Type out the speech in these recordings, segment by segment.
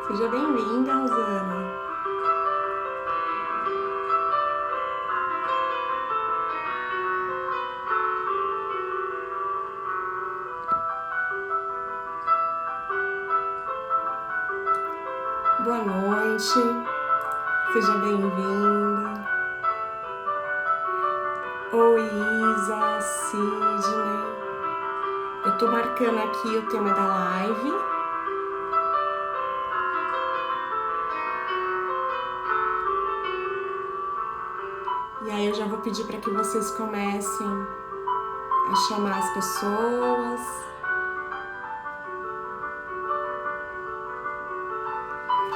Seja bem-vinda, Rosana. Boa noite. Seja bem-vinda. Oi, Isa, Sidney. Eu tô marcando aqui o tema da live. E aí eu já vou pedir para que vocês comecem a chamar as pessoas.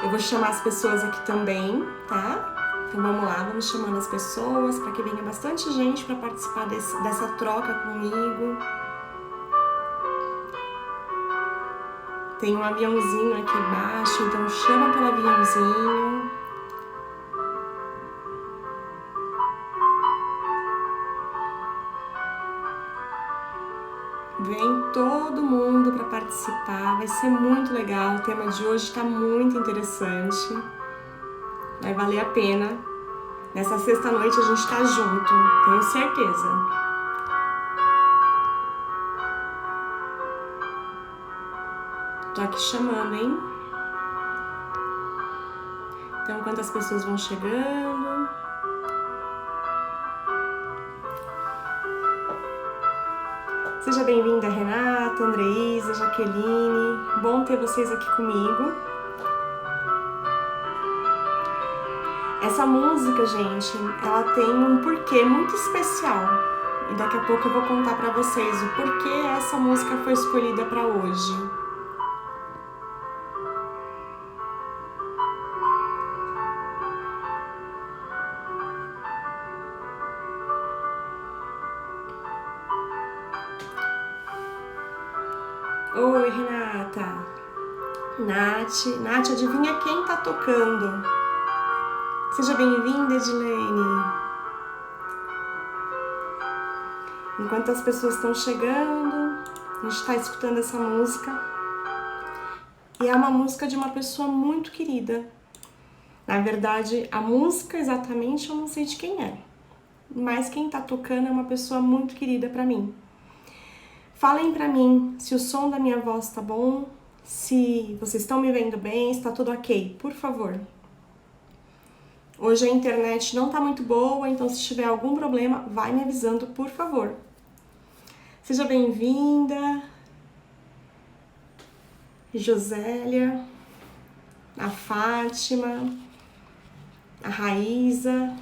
Eu vou chamar as pessoas aqui também, tá? Então vamos lá, vamos chamando as pessoas para que venha bastante gente para participar dessa troca comigo. Tem um aviãozinho aqui embaixo, então chama pelo aviãozinho. Vem todo mundo para participar, vai ser muito legal. O tema de hoje está muito interessante. Vai valer a pena. Nessa sexta-noite a gente tá junto, tenho certeza. Tô aqui chamando, hein? Então, enquanto as pessoas vão chegando. Seja bem-vinda, Renata, Andreísa, Jaqueline. Bom ter vocês aqui comigo. Essa música, gente, ela tem um porquê muito especial. E daqui a pouco eu vou contar pra vocês o porquê essa música foi escolhida pra hoje. Oi, Renata. Nath, adivinha quem tá tocando? Seja bem-vinda, Edilene. Enquanto as pessoas estão chegando, a gente está escutando essa música. E é uma música de uma pessoa muito querida. Na verdade, a música exatamente eu não sei de quem é. Mas quem tá tocando é uma pessoa muito querida pra mim. Falem pra mim se o som da minha voz tá bom, se vocês estão me vendo bem, se tá tudo ok, por favor. Hoje a internet não tá muito boa, então se tiver algum problema, vai me avisando, por favor. Seja bem-vinda, Josélia, a Fátima, a Raíza.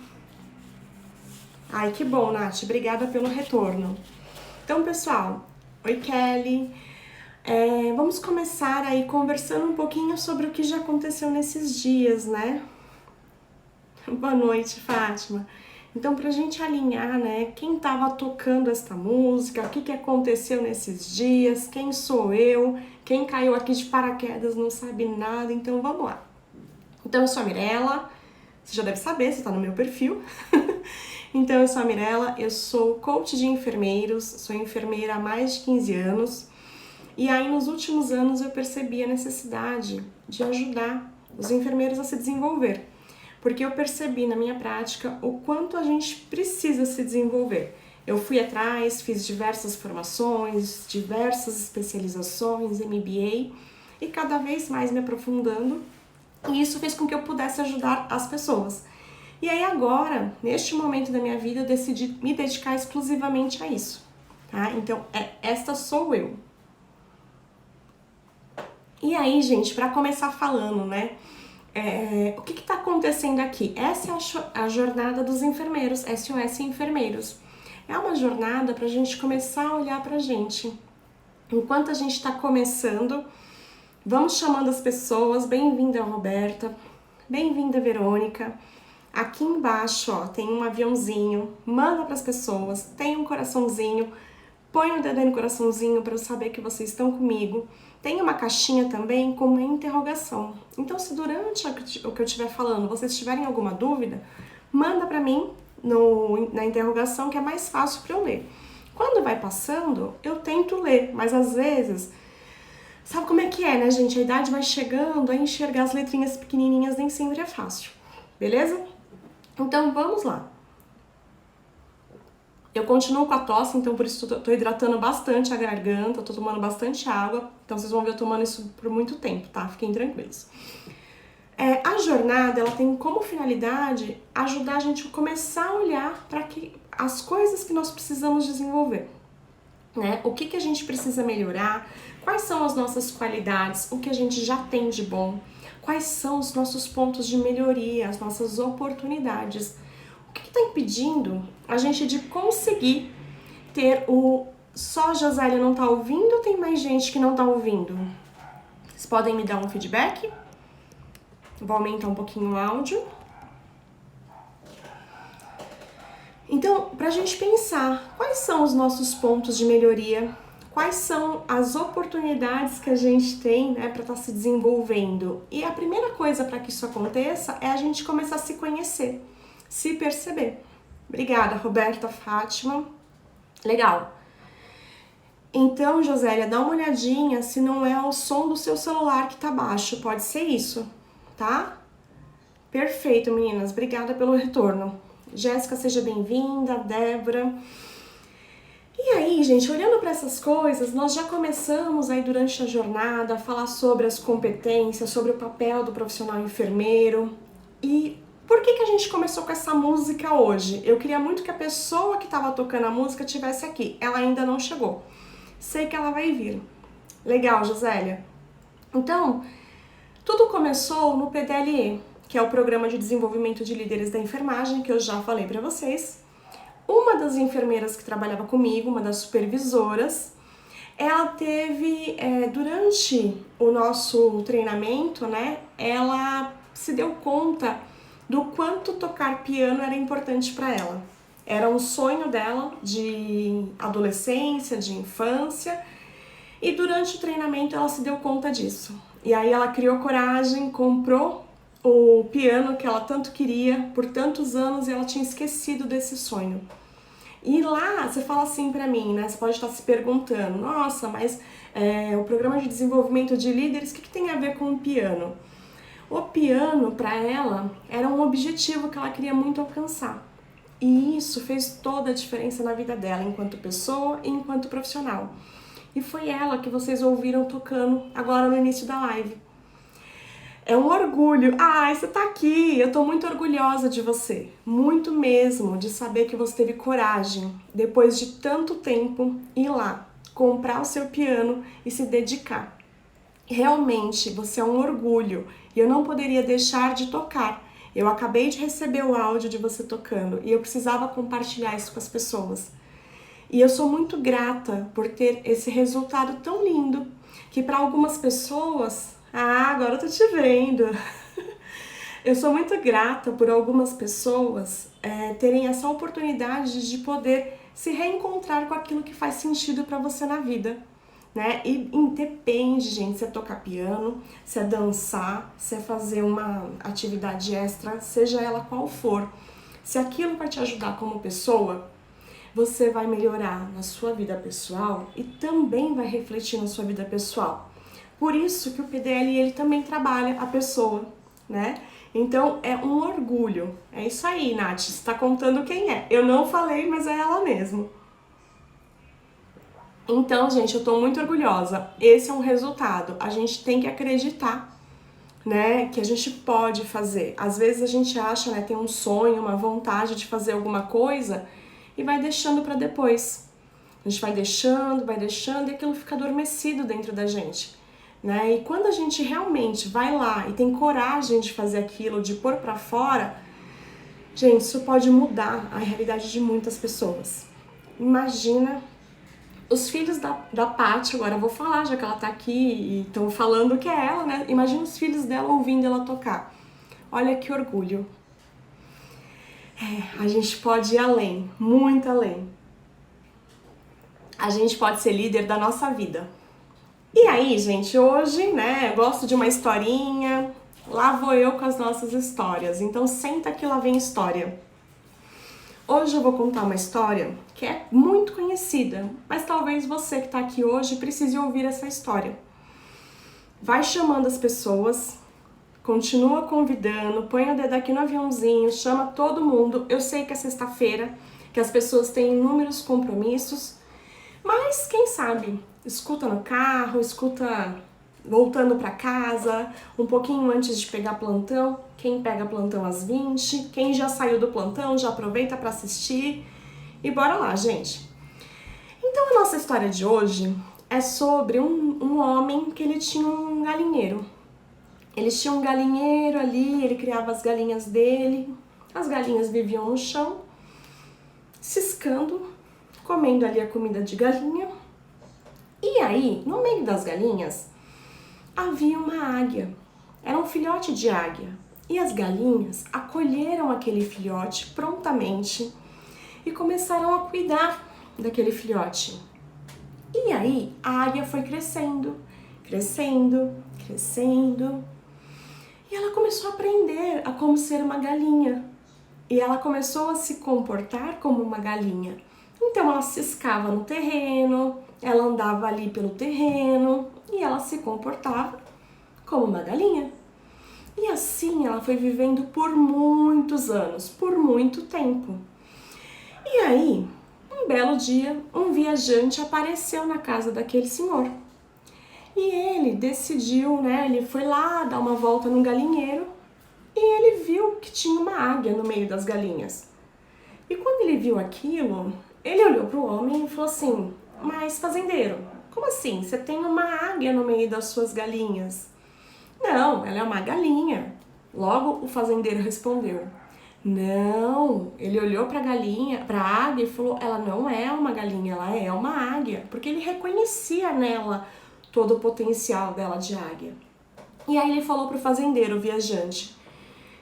Ai, que bom, Nath, obrigada pelo retorno. Então, pessoal, oi, Kelly. Vamos começar aí conversando um pouquinho sobre o que já aconteceu nesses dias, né? Boa noite, Fátima. Então, pra gente alinhar, né, quem tava tocando esta música, o que aconteceu nesses dias, quem sou eu, quem caiu aqui de paraquedas não sabe nada, então vamos lá. Então, eu sou a Mirella, você já deve saber, você tá no meu perfil. Então, eu sou a Mirella, eu sou coach de enfermeiros, sou enfermeira há mais de 15 anos, e aí nos últimos anos eu percebi a necessidade de ajudar os enfermeiros a se desenvolver. Porque eu percebi na minha prática o quanto a gente precisa se desenvolver. Eu fui atrás, fiz diversas formações, diversas especializações, MBA, e cada vez mais me aprofundando, e isso fez com que eu pudesse ajudar as pessoas. E aí agora, neste momento da minha vida, eu decidi me dedicar exclusivamente a isso, tá? Então, esta sou eu. E aí, gente, para começar falando, né? O que está acontecendo aqui? Essa é a jornada dos enfermeiros, SOS Enfermeiros. É uma jornada para a gente começar a olhar para a gente. Enquanto a gente está começando, vamos chamando as pessoas. Bem-vinda, Roberta. Bem-vinda, Verônica. Aqui embaixo, ó, tem um aviãozinho. Manda para as pessoas. Tem um coraçãozinho. Põe o dedo aí no coraçãozinho para eu saber que vocês estão comigo. Tem uma caixinha também com uma interrogação. Então, se durante o que eu estiver falando vocês tiverem alguma dúvida, manda para mim na interrogação, que é mais fácil para eu ler. Quando vai passando, eu tento ler, mas às vezes Sabe como é que é, né, gente? A idade vai chegando, a enxergar as letrinhas pequenininhas nem sempre é fácil, beleza? Então, vamos lá. Eu continuo com a tosse, então por isso tô hidratando bastante a garganta, tô tomando bastante água, então vocês vão ver eu tomando isso por muito tempo, tá? Fiquem tranquilos. A jornada, ela tem como finalidade ajudar a gente a começar a olhar para as coisas que nós precisamos desenvolver, né? O que a gente precisa melhorar, quais são as nossas qualidades, o que a gente já tem de bom, quais são os nossos pontos de melhoria, as nossas oportunidades. O que está impedindo a gente de conseguir ter o... Só a Josélia não tá ouvindo ou tem mais gente que não tá ouvindo? Vocês podem me dar um feedback? Vou aumentar um pouquinho o áudio. Então, pra gente pensar, quais são os nossos pontos de melhoria? Quais são as oportunidades que a gente tem, né, para estar se desenvolvendo? E a primeira coisa para que isso aconteça é a gente começar a se conhecer, se perceber. Obrigada, Roberta, Fátima. Legal. Então, Josélia, dá uma olhadinha se não é o som do seu celular que tá baixo. Pode ser isso, tá? Perfeito, meninas. Obrigada pelo retorno. Jéssica, seja bem-vinda. Débora. E aí, gente, olhando para essas coisas, nós já começamos aí durante a jornada a falar sobre as competências, sobre o papel do profissional enfermeiro. E por que a gente começou com essa música hoje? Eu queria muito que a pessoa que estava tocando a música estivesse aqui. Ela ainda não chegou. Sei que ela vai vir. Legal, Josélia. Então, tudo começou no PDLE, que é o Programa de Desenvolvimento de Líderes da Enfermagem, que eu já falei para vocês. Uma das enfermeiras que trabalhava comigo, uma das supervisoras, ela teve, durante o nosso treinamento, né, ela se deu conta do quanto tocar piano era importante para ela. Era um sonho dela de adolescência, de infância, e durante o treinamento ela se deu conta disso. E aí ela criou coragem, comprou o piano que ela tanto queria por tantos anos e ela tinha esquecido desse sonho. E lá você fala assim pra mim, né? Você pode estar se perguntando, nossa, mas o programa de desenvolvimento de líderes, o que tem a ver com o piano? O piano, para ela, era um objetivo que ela queria muito alcançar. E isso fez toda a diferença na vida dela, enquanto pessoa e enquanto profissional. E foi ela que vocês ouviram tocando agora no início da live. É um orgulho. Ai, você tá aqui. Eu tô muito orgulhosa de você. Muito mesmo, de saber que você teve coragem, depois de tanto tempo, ir lá, comprar o seu piano e se dedicar. Realmente, você é um orgulho. E eu não poderia deixar de tocar. Eu acabei de receber o áudio de você tocando e eu precisava compartilhar isso com as pessoas. E eu sou muito grata por ter esse resultado tão lindo, que para algumas pessoas... Ah, agora eu tô te vendo! Eu sou muito grata por algumas pessoas terem essa oportunidade de poder se reencontrar com aquilo que faz sentido para você na vida, né? E independe, gente, se é tocar piano, se é dançar, se é fazer uma atividade extra, seja ela qual for. Se aquilo vai te ajudar como pessoa, você vai melhorar na sua vida pessoal e também vai refletir na sua vida pessoal. Por isso que o PDL, ele também trabalha a pessoa, né? Então, é um orgulho. É isso aí, Nath, você tá contando quem é. Eu não falei, mas é ela mesmo. Então, gente, eu tô muito orgulhosa. Esse é um resultado. A gente tem que acreditar, né, que a gente pode fazer. Às vezes a gente acha, né, tem um sonho, uma vontade de fazer alguma coisa e vai deixando para depois. A gente vai deixando e aquilo fica adormecido dentro da gente, né? E quando a gente realmente vai lá e tem coragem de fazer aquilo, de pôr para fora, gente, isso pode mudar a realidade de muitas pessoas. Imagina os filhos da Paty, agora eu vou falar, já que ela tá aqui e estão falando que é ela, né? Imagina os filhos dela ouvindo ela tocar. Olha que orgulho. A gente pode ir além, muito além. A gente pode ser líder da nossa vida. E aí, gente, hoje, né, eu gosto de uma historinha, lá vou eu com as nossas histórias, então senta que lá vem história. Hoje eu vou contar uma história que é muito conhecida, mas talvez você que está aqui hoje precise ouvir essa história. vai chamando as pessoas, continua convidando, põe o dedo aqui no aviãozinho, chama todo mundo. Eu sei que é sexta-feira, que as pessoas têm inúmeros compromissos, mas quem sabe, escuta no carro, escuta voltando para casa, um pouquinho antes de pegar plantão. Quem pega plantão às 20, quem já saiu do plantão já aproveita para assistir e bora lá, gente. Então a nossa história de hoje é sobre um homem que ele tinha um galinheiro. Ele tinha um galinheiro ali, ele criava as galinhas dele, as galinhas viviam no chão, ciscando, comendo ali a comida de galinha. E aí, no meio das galinhas, havia uma águia, era um filhote de águia. E as galinhas acolheram aquele filhote prontamente e começaram a cuidar daquele filhote. E aí, a águia foi crescendo, crescendo, crescendo. E ela começou a aprender a como ser uma galinha. E ela começou a se comportar como uma galinha. Então ela ciscava no terreno, ela andava ali pelo terreno e ela se comportava como uma galinha. E assim ela foi vivendo por muitos anos, por muito tempo. E aí, um belo dia, um viajante apareceu na casa daquele senhor. E ele decidiu, ele foi lá dar uma volta no galinheiro e ele viu que tinha uma águia no meio das galinhas. E quando ele viu aquilo, ele olhou para o homem e falou assim: mas fazendeiro, como assim? Você tem uma águia no meio das suas galinhas? Não, ela é uma galinha. Logo o fazendeiro respondeu: não. Ele olhou para a galinha, para a águia e falou: ela não é uma galinha, ela é uma águia, porque ele reconhecia nela todo o potencial dela de águia. E aí ele falou para o fazendeiro, o viajante: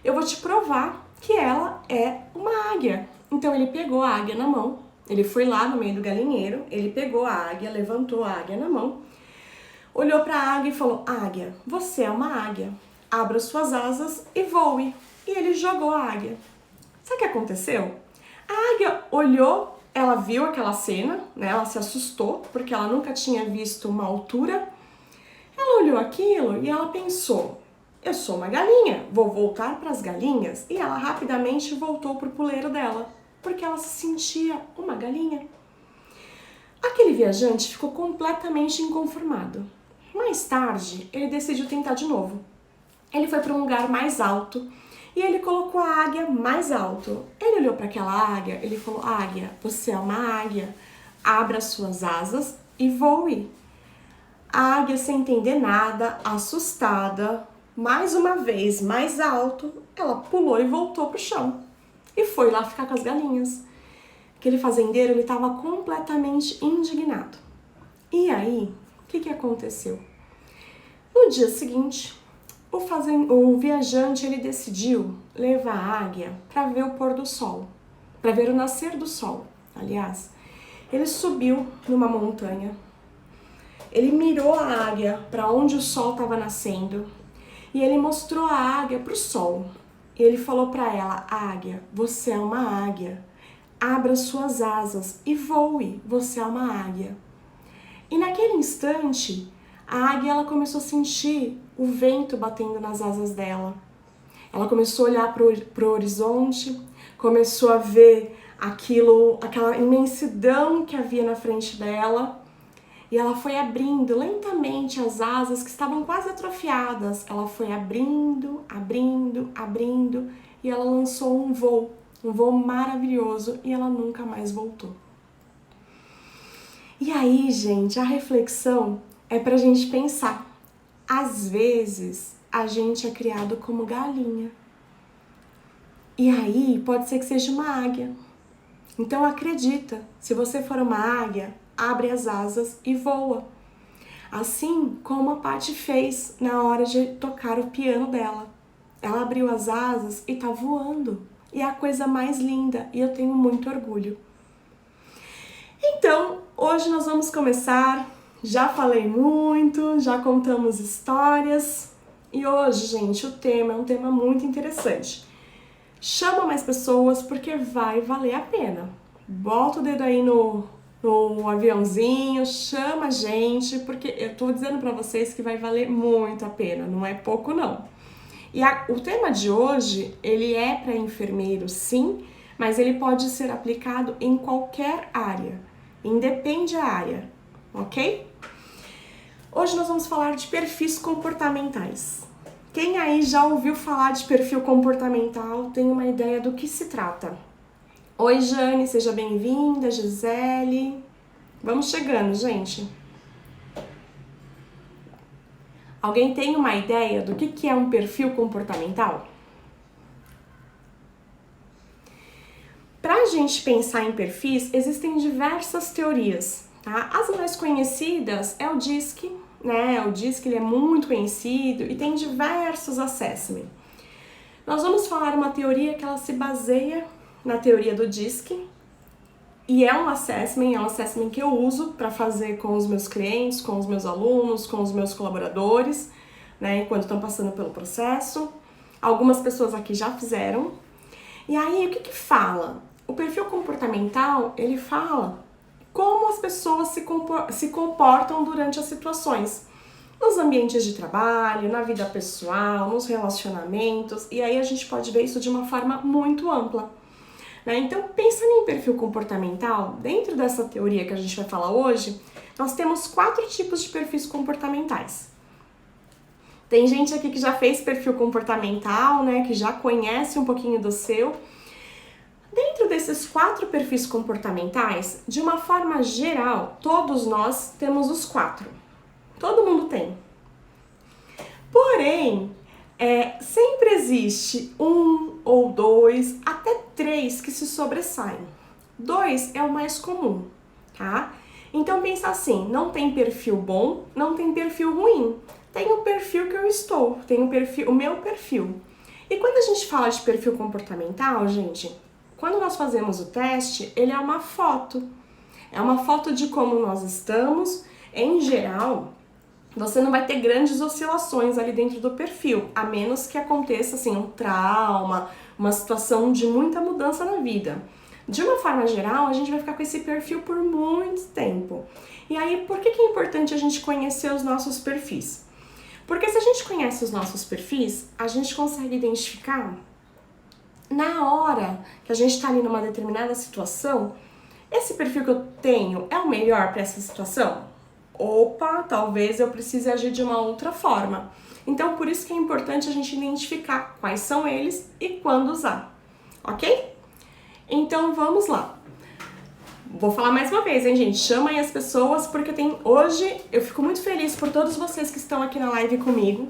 eu vou te provar que ela é uma águia. Então ele pegou a águia na mão, ele foi lá no meio do galinheiro, ele pegou a águia, levantou a águia na mão, olhou para a águia e falou: águia, você é uma águia, abra suas asas e voe. E ele jogou a águia. Sabe o que aconteceu? A águia olhou, ela viu aquela cena, ela se assustou, porque ela nunca tinha visto uma altura. Ela olhou aquilo e ela pensou: eu sou uma galinha, vou voltar para as galinhas. E ela rapidamente voltou para o puleiro dela, porque ela se sentia uma galinha. Aquele viajante ficou completamente inconformado. Mais tarde, ele decidiu tentar de novo. Ele foi para um lugar mais alto e ele colocou a águia mais alto. Ele olhou para aquela águia, ele falou: águia, você é uma águia, abra suas asas e voe. A águia, sem entender nada, assustada, mais uma vez mais alto, ela pulou e voltou para o chão. E foi lá ficar com as galinhas. Aquele fazendeiro, ele estava completamente indignado. E aí, o que aconteceu? No dia seguinte, o viajante, ele decidiu levar a águia para ver o pôr do sol, para ver o nascer do sol. Aliás, ele subiu numa montanha, ele mirou a águia para onde o sol estava nascendo e ele mostrou a águia para o sol. E ele falou para ela: águia, você é uma águia, abra suas asas e voe, você é uma águia. E naquele instante, a águia, ela começou a sentir o vento batendo nas asas dela. Ela começou a olhar para o horizonte, começou a ver aquela imensidão que havia na frente dela. E ela foi abrindo lentamente as asas que estavam quase atrofiadas. Ela foi abrindo, abrindo, abrindo e ela lançou um voo maravilhoso e ela nunca mais voltou. E aí, gente, a reflexão é pra gente pensar. Às vezes, a gente é criado como galinha. E aí, pode ser que seja uma águia. Então acredita, se você for uma águia, abre as asas e voa. Assim como a Paty fez na hora de tocar o piano dela. Ela abriu as asas e tá voando. E é a coisa mais linda e eu tenho muito orgulho. Então, hoje nós vamos começar. Já falei muito, já contamos histórias. E hoje, gente, o tema é um tema muito interessante. Chama mais pessoas porque vai valer a pena. Bota o dedo aí no no aviãozinho, chama a gente, porque eu tô dizendo pra vocês que vai valer muito a pena, não é pouco não. E o tema de hoje, ele é para enfermeiro sim, mas ele pode ser aplicado em qualquer área, independe da área, ok? Hoje nós vamos falar de perfis comportamentais. Quem aí já ouviu falar de perfil comportamental tem uma ideia do que se trata? Oi, Jane, seja bem-vinda, Gisele. Vamos chegando, gente. Alguém tem uma ideia do que é um perfil comportamental? Para a gente pensar em perfis, existem diversas teorias, tá? As mais conhecidas é o DISC, né? O DISC ele é muito conhecido e tem diversos assessments. Nós vamos falar uma teoria que ela se baseia na teoria do DISC e é um assessment que eu uso para fazer com os meus clientes, com os meus alunos, com os meus colaboradores, né? Enquanto estão passando pelo processo. Algumas pessoas aqui já fizeram. E aí, o que fala? O perfil comportamental, ele fala como as pessoas se comportam durante as situações. Nos ambientes de trabalho, na vida pessoal, nos relacionamentos. E aí a gente pode ver isso de uma forma muito ampla. Né? Então, pensando em perfil comportamental, dentro dessa teoria que a gente vai falar hoje, nós temos 4 tipos de perfis comportamentais. Tem gente aqui que já fez perfil comportamental, né, que já conhece um pouquinho do seu. Dentro desses 4 perfis comportamentais, de uma forma geral, todos nós temos os 4. Todo mundo tem. Porém, sempre existe 1 ou 2, até 3 que se sobressaem. 2 é o mais comum, tá? Então pensa assim, não tem perfil bom, não tem perfil ruim. Tem o perfil que eu estou, tem o meu perfil. E quando a gente fala de perfil comportamental, gente, quando nós fazemos o teste, ele é uma foto. É uma foto de como nós estamos. Em geral, você não vai ter grandes oscilações ali dentro do perfil, a menos que aconteça assim um trauma, uma situação de muita mudança na vida. De uma forma geral, a gente vai ficar com esse perfil por muito tempo. E aí, por que é importante a gente conhecer os nossos perfis? Porque se a gente conhece os nossos perfis, a gente consegue identificar na hora que a gente está ali numa determinada situação, esse perfil que eu tenho é o melhor para essa situação? Opa, talvez eu precise agir de uma outra forma. Então, por isso que é importante a gente identificar quais são eles e quando usar, ok? Então, vamos lá. Vou falar mais uma vez, hein, gente? Chama aí as pessoas, porque hoje eu fico muito feliz por todos vocês que estão aqui na live comigo.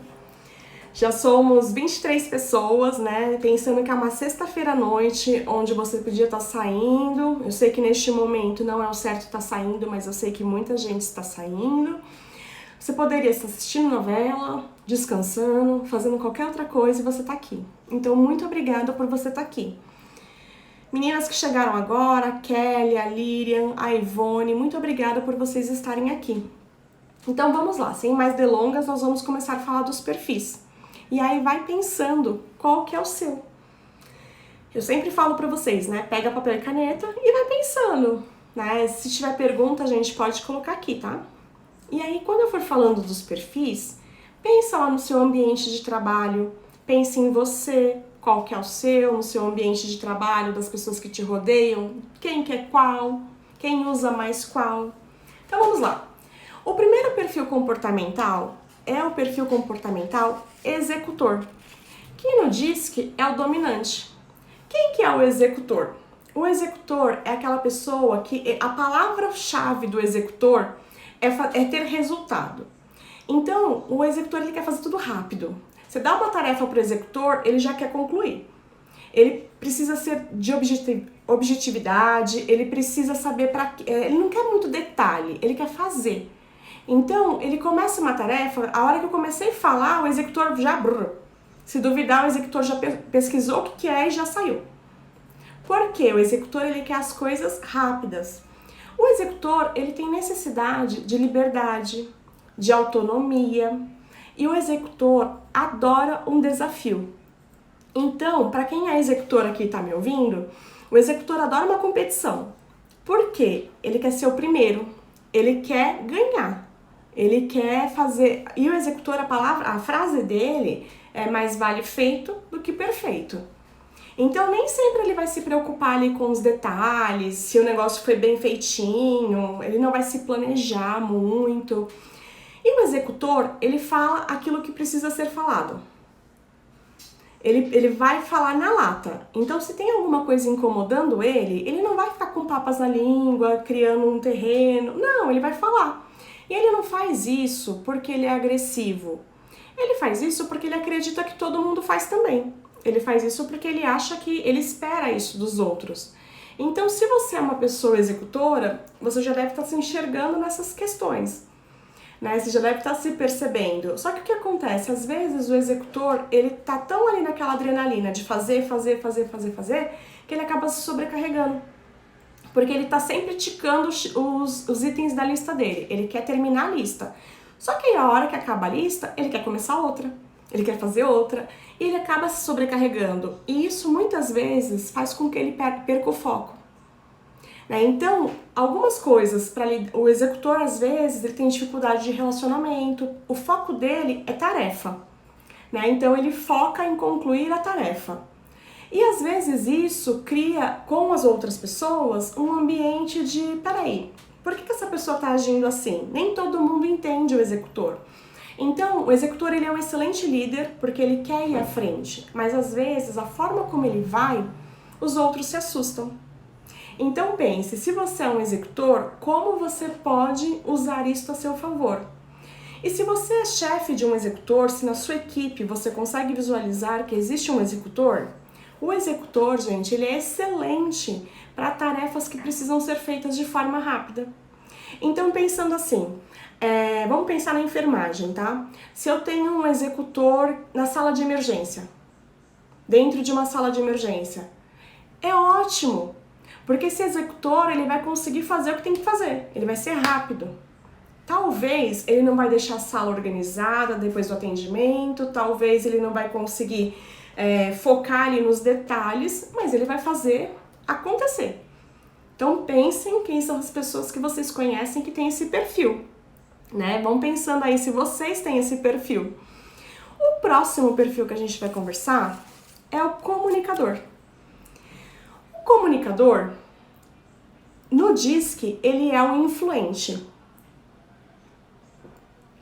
Já somos 23 pessoas, né? Pensando que é uma sexta-feira à noite, onde você podia estar saindo. Eu sei que neste momento não é o certo estar saindo, mas eu sei que muita gente está saindo. Você poderia estar assistindo novela, descansando, fazendo qualquer outra coisa e você está aqui. Então, muito obrigada por você estar aqui. Meninas que chegaram agora, a Kelly, a Lirian, a Ivone, muito obrigada por vocês estarem aqui. Então vamos lá, sem mais delongas, nós vamos começar a falar dos perfis. E aí vai pensando qual que é o seu. Eu sempre falo pra vocês, né, pega papel e caneta e vai pensando, né, se tiver pergunta a gente pode colocar aqui, tá? E aí quando eu for falando dos perfis, pensa lá no seu ambiente de trabalho, pense em você, qual que é o seu, no seu ambiente de trabalho, das pessoas que te rodeiam, quem quer qual, quem usa mais qual. Então vamos lá. O primeiro perfil comportamental é o perfil comportamental executor, que no DISC é o dominante. Quem que é o executor? O executor é aquela pessoa que a palavra-chave do executor é ter resultado. Então, o executor ele quer fazer tudo rápido. Você dá uma tarefa para o executor, ele já quer concluir. Ele precisa ser de objetividade, ele precisa saber ele não quer muito detalhe, ele quer fazer. Então, ele começa uma tarefa, a hora que eu comecei a falar, o executor já... Se duvidar, o executor já pesquisou o que é e já saiu. Por quê? O executor ele quer as coisas rápidas. O executor ele tem necessidade de liberdade, de autonomia, e o executor adora um desafio. Então, para quem é executor aqui e está me ouvindo, o executor adora uma competição. Por quê? Ele quer ser o primeiro, ele quer ganhar, ele quer fazer... E o executor, a frase dele é mais vale feito do que perfeito. Então, nem sempre ele vai se preocupar ali com os detalhes, se o negócio foi bem feitinho, ele não vai se planejar muito. E o executor, ele fala aquilo que precisa ser falado. Ele vai falar na lata. Então, se tem alguma coisa incomodando ele não vai ficar com papas na língua, criando um terreno. Não, ele vai falar. E ele não faz isso porque ele é agressivo. Ele faz isso porque ele acredita que todo mundo faz também. Ele faz isso porque ele acha que ele espera isso dos outros. Então, se você é uma pessoa executora, você já deve estar se enxergando nessas questões, né? Você já deve estar se percebendo. Só que o que acontece? Às vezes o executor, ele tá tão ali naquela adrenalina de fazer, que ele acaba se sobrecarregando. Porque ele tá sempre ticando os itens da lista dele. Ele quer terminar a lista. Só que aí, a hora que acaba a lista, ele quer começar outra. Ele quer fazer outra. E ele acaba se sobrecarregando. E isso, muitas vezes, faz com que ele perca o foco. Né? Então, algumas coisas, o executor, às vezes, ele tem dificuldade de relacionamento. O foco dele é tarefa. Né? Então, ele foca em concluir a tarefa. E às vezes isso cria com as outras pessoas um ambiente de, peraí, por que essa pessoa está agindo assim? Nem todo mundo entende o executor. Então, o executor, ele é um excelente líder porque ele quer ir à frente, mas às vezes a forma como ele vai, os outros se assustam. Então pense, se você é um executor, como você pode usar isso a seu favor? E se você é chefe de um executor, se na sua equipe você consegue visualizar que existe um executor, o executor, gente, ele é excelente para tarefas que precisam ser feitas de forma rápida. Então, pensando assim, vamos pensar na enfermagem, tá? Se eu tenho um executor na sala de emergência, dentro de uma sala de emergência, é ótimo, porque esse executor, ele vai conseguir fazer o que tem que fazer, ele vai ser rápido. Talvez ele não vai deixar a sala organizada depois do atendimento, talvez ele não vai conseguir focar ali nos detalhes, mas ele vai fazer acontecer. Então pensem quem são as pessoas que vocês conhecem que têm esse perfil, né? Vão pensando aí se vocês têm esse perfil. O próximo perfil que a gente vai conversar é o comunicador. O comunicador, no DISC, ele é um influente.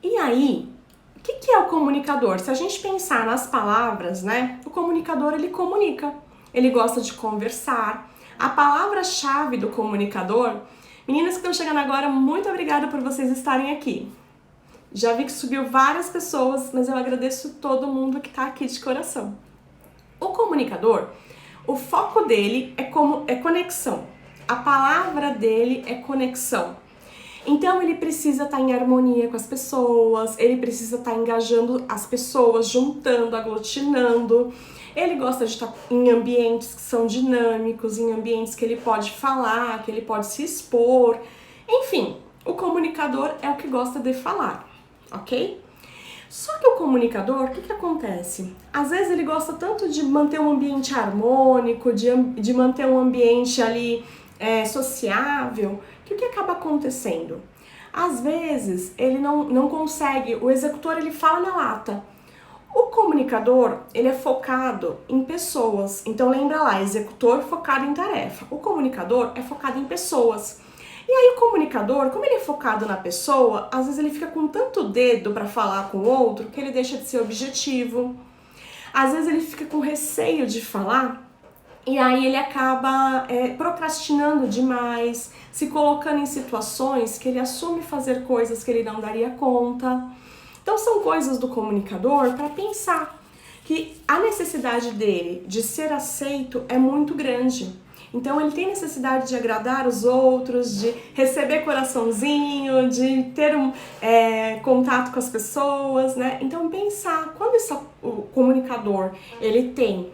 E aí, o que é o comunicador? Se a gente pensar nas palavras, né? O comunicador, ele comunica, ele gosta de conversar. A palavra-chave do comunicador, meninas que estão chegando agora, muito obrigada por vocês estarem aqui. Já vi que subiu várias pessoas, mas eu agradeço todo mundo que está aqui de coração. O comunicador, o foco dele é conexão. A palavra dele é conexão. Então, ele precisa estar em harmonia com as pessoas, ele precisa estar engajando as pessoas, juntando, aglutinando. Ele gosta de estar em ambientes que são dinâmicos, em ambientes que ele pode falar, que ele pode se expor. Enfim, o comunicador é o que gosta de falar, ok? Só que o comunicador, o que acontece? Às vezes ele gosta tanto de manter um ambiente harmônico, de manter um ambiente ali sociável, que o que acaba acontecendo? Às vezes ele não consegue, o executor ele fala na lata. O comunicador, ele é focado em pessoas. Então lembra lá, executor focado em tarefa. O comunicador é focado em pessoas. E aí o comunicador, como ele é focado na pessoa, às vezes ele fica com tanto dedo para falar com o outro que ele deixa de ser objetivo. Às vezes ele fica com receio de falar e aí ele acaba procrastinando demais, se colocando em situações que ele assume fazer coisas que ele não daria conta. Então são coisas do comunicador para pensar que a necessidade dele de ser aceito é muito grande. Então ele tem necessidade de agradar os outros, de receber coraçãozinho, de ter contato com as pessoas, né? Então pensar, quando o comunicador ele tem,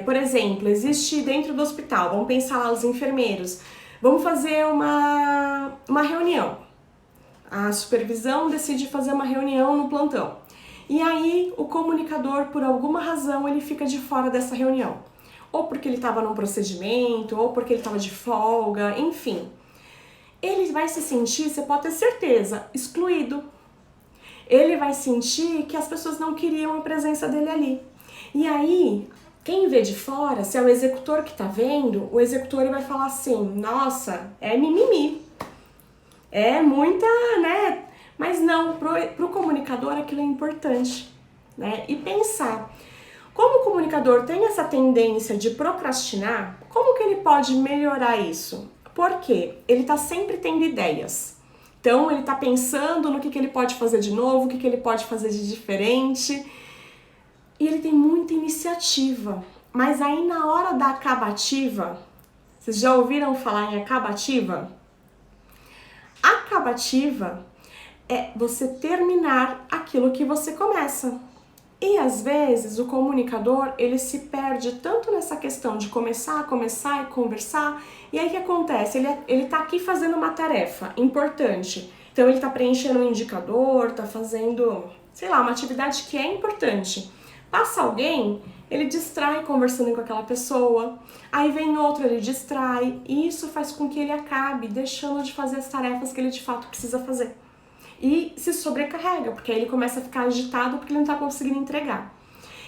por exemplo, existe dentro do hospital, vamos pensar lá os enfermeiros, vamos fazer uma reunião. A supervisão decide fazer uma reunião no plantão. E aí o comunicador, por alguma razão, ele fica de fora dessa reunião. ou porque ele estava num procedimento, ou porque ele estava de folga, enfim. Ele vai se sentir, você pode ter certeza, excluído. Ele vai sentir que as pessoas não queriam a presença dele ali. E aí, quem vê de fora, se é o executor que tá vendo, o executor ele vai falar assim, nossa, é mimimi. É muita, né? Mas não, pro comunicador aquilo é importante, né? E pensar, como o comunicador tem essa tendência de procrastinar, como que ele pode melhorar isso? Porque ele tá sempre tendo ideias. Então ele tá pensando no que ele pode fazer de novo, o que ele pode fazer de diferente. E ele tem muita iniciativa. Mas aí na hora da acabativa, vocês já ouviram falar em acabativa? Acabativa é você terminar aquilo que você começa. E às vezes o comunicador, ele se perde tanto nessa questão de começar e conversar. E aí o que acontece? Ele tá aqui fazendo uma tarefa importante. Então ele tá preenchendo um indicador, tá fazendo, sei lá, uma atividade que é importante. Passa alguém, ele distrai conversando com aquela pessoa, aí vem outro, ele distrai, e isso faz com que ele acabe deixando de fazer as tarefas que ele de fato precisa fazer. E se sobrecarrega, porque aí ele começa a ficar agitado porque ele não está conseguindo entregar.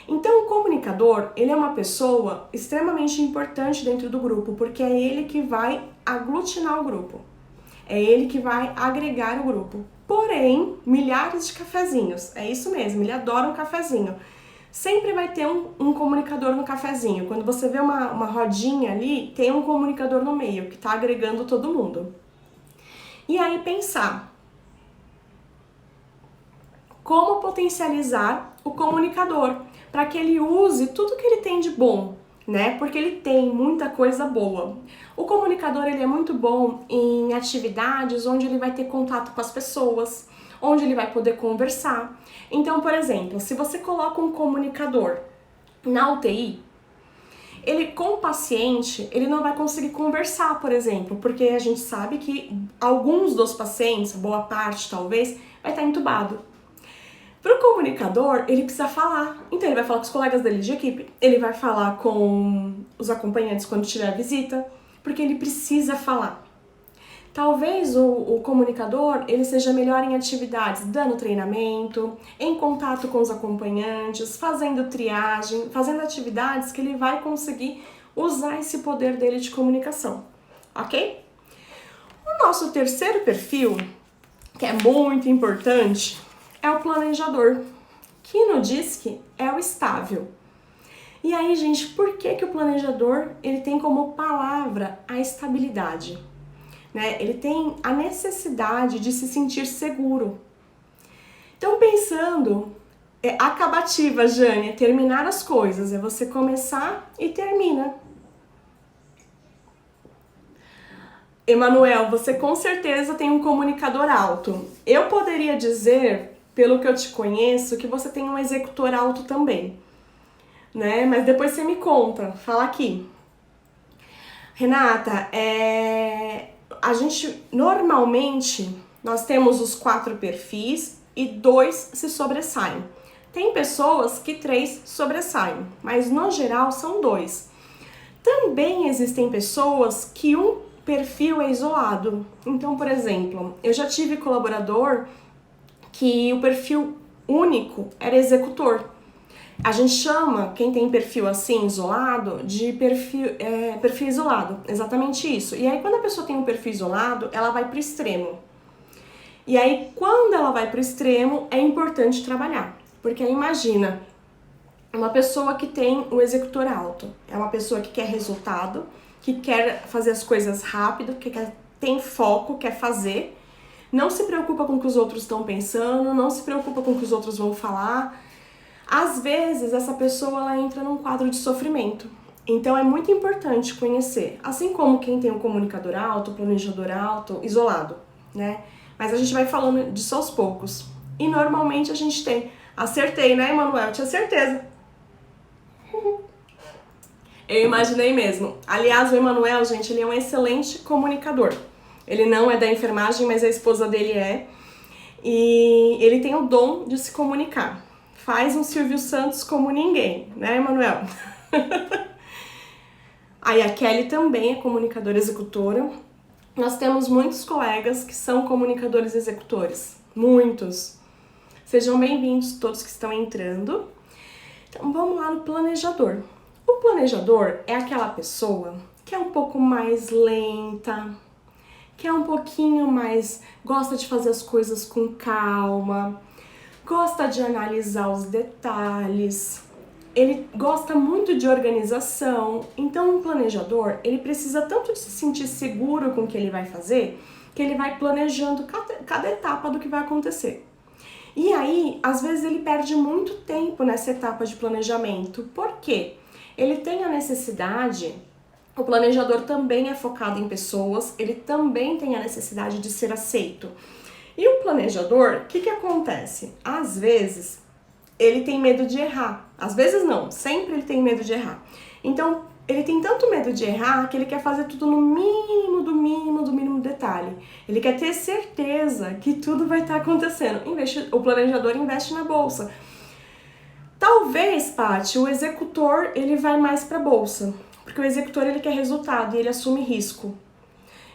Então o comunicador, ele é uma pessoa extremamente importante dentro do grupo, porque é ele que vai aglutinar o grupo, é ele que vai agregar o grupo. Porém, milhares de cafezinhos, é isso mesmo, ele adora um cafezinho. Sempre vai ter um comunicador no cafezinho. Quando você vê uma rodinha ali, tem um comunicador no meio, que está agregando todo mundo. E aí pensar, como potencializar o comunicador, para que ele use tudo que ele tem de bom, né? Porque ele tem muita coisa boa. O comunicador, ele é muito bom em atividades onde ele vai ter contato com as pessoas, onde ele vai poder conversar. Então, por exemplo, se você coloca um comunicador na UTI, ele com o paciente, ele não vai conseguir conversar, por exemplo, porque a gente sabe que alguns dos pacientes, boa parte talvez, vai estar entubado. Para o comunicador, ele precisa falar. Então, ele vai falar com os colegas dele de equipe, ele vai falar com os acompanhantes quando tiver visita, porque ele precisa falar. Talvez o comunicador ele seja melhor em atividades, dando treinamento, em contato com os acompanhantes, fazendo triagem, fazendo atividades que ele vai conseguir usar esse poder dele de comunicação, ok? O nosso terceiro perfil, que é muito importante, é o planejador, que no DISC é o estável. E aí, gente, por que o planejador ele tem como palavra a estabilidade? Né? Ele tem a necessidade de se sentir seguro. Então, pensando, acabativa, Jane, é terminar as coisas, é você começar e termina. Emanuel, você com certeza tem um comunicador alto. Eu poderia dizer, pelo que eu te conheço, que você tem um executor alto também, né? Mas depois você me conta, fala aqui. Renata, a gente, normalmente, nós temos os 4 perfis e 2 se sobressaem. Tem pessoas que 3 sobressaem, mas no geral são 2. Também existem pessoas que um perfil é isolado. Então, por exemplo, eu já tive colaborador que o perfil único era executor. A gente chama, quem tem perfil assim, isolado, de perfil isolado, exatamente isso. E aí, quando a pessoa tem um perfil isolado, ela vai para o extremo. E aí, quando ela vai para o extremo, é importante trabalhar. Porque aí, imagina, uma pessoa que tem o executor alto, é uma pessoa que quer resultado, que quer fazer as coisas rápido, que tem foco, quer fazer, não se preocupa com o que os outros estão pensando, não se preocupa com o que os outros vão falar. Às vezes, essa pessoa ela entra num quadro de sofrimento. Então, é muito importante conhecer, assim como quem tem um comunicador alto, planejador alto, isolado, né? Mas a gente vai falando disso aos poucos. E normalmente a gente tem. Acertei, né, Emanuel? Tinha certeza. Eu imaginei mesmo. Aliás, o Emanuel, gente, ele é um excelente comunicador. Ele não é da enfermagem, mas a esposa dele é. E ele tem o dom de se comunicar. Faz um Silvio Santos como ninguém, né, Emanuel? Aí a Kelly também é comunicadora executora. Nós temos muitos colegas que são comunicadores executores. Muitos. Sejam bem-vindos todos que estão entrando. Então vamos lá no planejador. O planejador é aquela pessoa que é um pouco mais lenta, que é um pouquinho mais, gosta de fazer as coisas com calma, gosta de analisar os detalhes, ele gosta muito de organização. Então um planejador, ele precisa tanto de se sentir seguro com o que ele vai fazer, que ele vai planejando cada etapa do que vai acontecer. E aí, às vezes ele perde muito tempo nessa etapa de planejamento. Por quê? Ele tem a necessidade, o planejador também é focado em pessoas, ele também tem a necessidade de ser aceito. E o planejador, o que acontece? Às vezes, ele tem medo de errar. Às vezes não, sempre ele tem medo de errar. Então, ele tem tanto medo de errar que ele quer fazer tudo no mínimo, do mínimo, do mínimo detalhe. Ele quer ter certeza que tudo vai estar acontecendo. O planejador investe na bolsa. Talvez, Paty, o executor ele vai mais para a bolsa, porque o executor ele quer resultado e ele assume risco.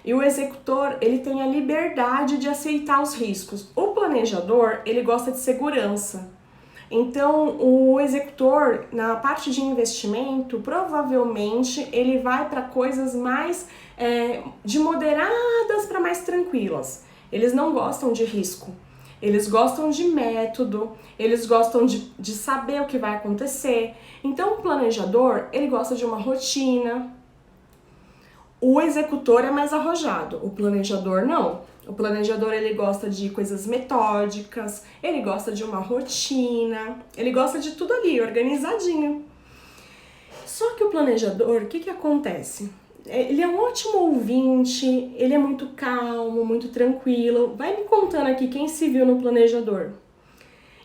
E o executor ele tem a liberdade de aceitar os riscos. O planejador ele gosta de segurança. Então, o executor, na parte de investimento, provavelmente ele vai para coisas mais de moderadas para mais tranquilas. Eles não gostam de risco, eles gostam de método, eles gostam de saber o que vai acontecer. Então, o planejador, ele gosta de uma rotina. O executor é mais arrojado, o planejador não. O planejador ele gosta de coisas metódicas, ele gosta de uma rotina, ele gosta de tudo ali, organizadinho. Só que o planejador, o que acontece? Ele é um ótimo ouvinte, ele é muito calmo, muito tranquilo. Vai me contando aqui quem se viu no planejador.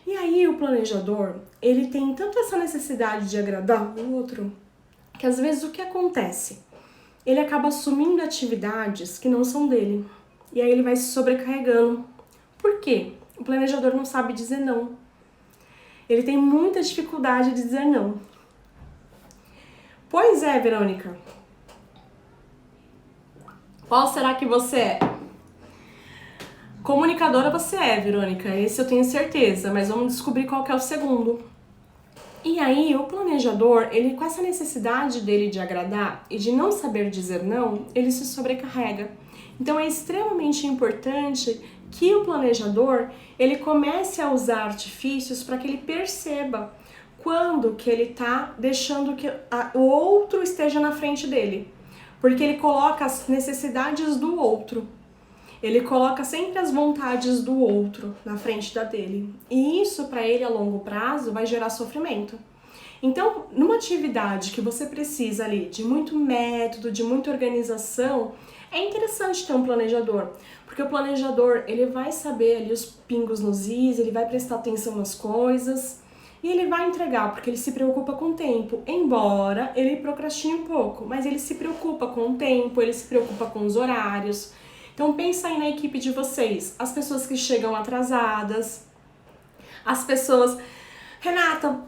E aí o planejador, ele tem tanto essa necessidade de agradar o outro, que às vezes o que acontece? Ele acaba assumindo atividades que não são dele. E aí ele vai se sobrecarregando. Por quê? O planejador não sabe dizer não. Ele tem muita dificuldade de dizer não. Pois é, Verônica. Qual será que você é? Comunicadora você é, Verônica. Esse eu tenho certeza, mas vamos descobrir qual que é o segundo. E aí, o planejador, ele com essa necessidade dele de agradar e de não saber dizer não, ele se sobrecarrega. Então é extremamente importante que o planejador ele comece a usar artifícios para que ele perceba quando que ele está deixando que o outro esteja na frente dele. Porque ele coloca as necessidades do outro. Ele coloca sempre as vontades do outro na frente da dele. E isso para ele a longo prazo vai gerar sofrimento. Então, numa atividade que você precisa ali de muito método, de muita organização, é interessante ter um planejador, porque o planejador ele vai saber ali os pingos nos is, ele vai prestar atenção nas coisas e ele vai entregar, porque ele se preocupa com o tempo, embora ele procrastine um pouco, mas ele se preocupa com o tempo, ele se preocupa com os horários. Então pensa aí na equipe de vocês, as pessoas que chegam atrasadas, as pessoas... Renata,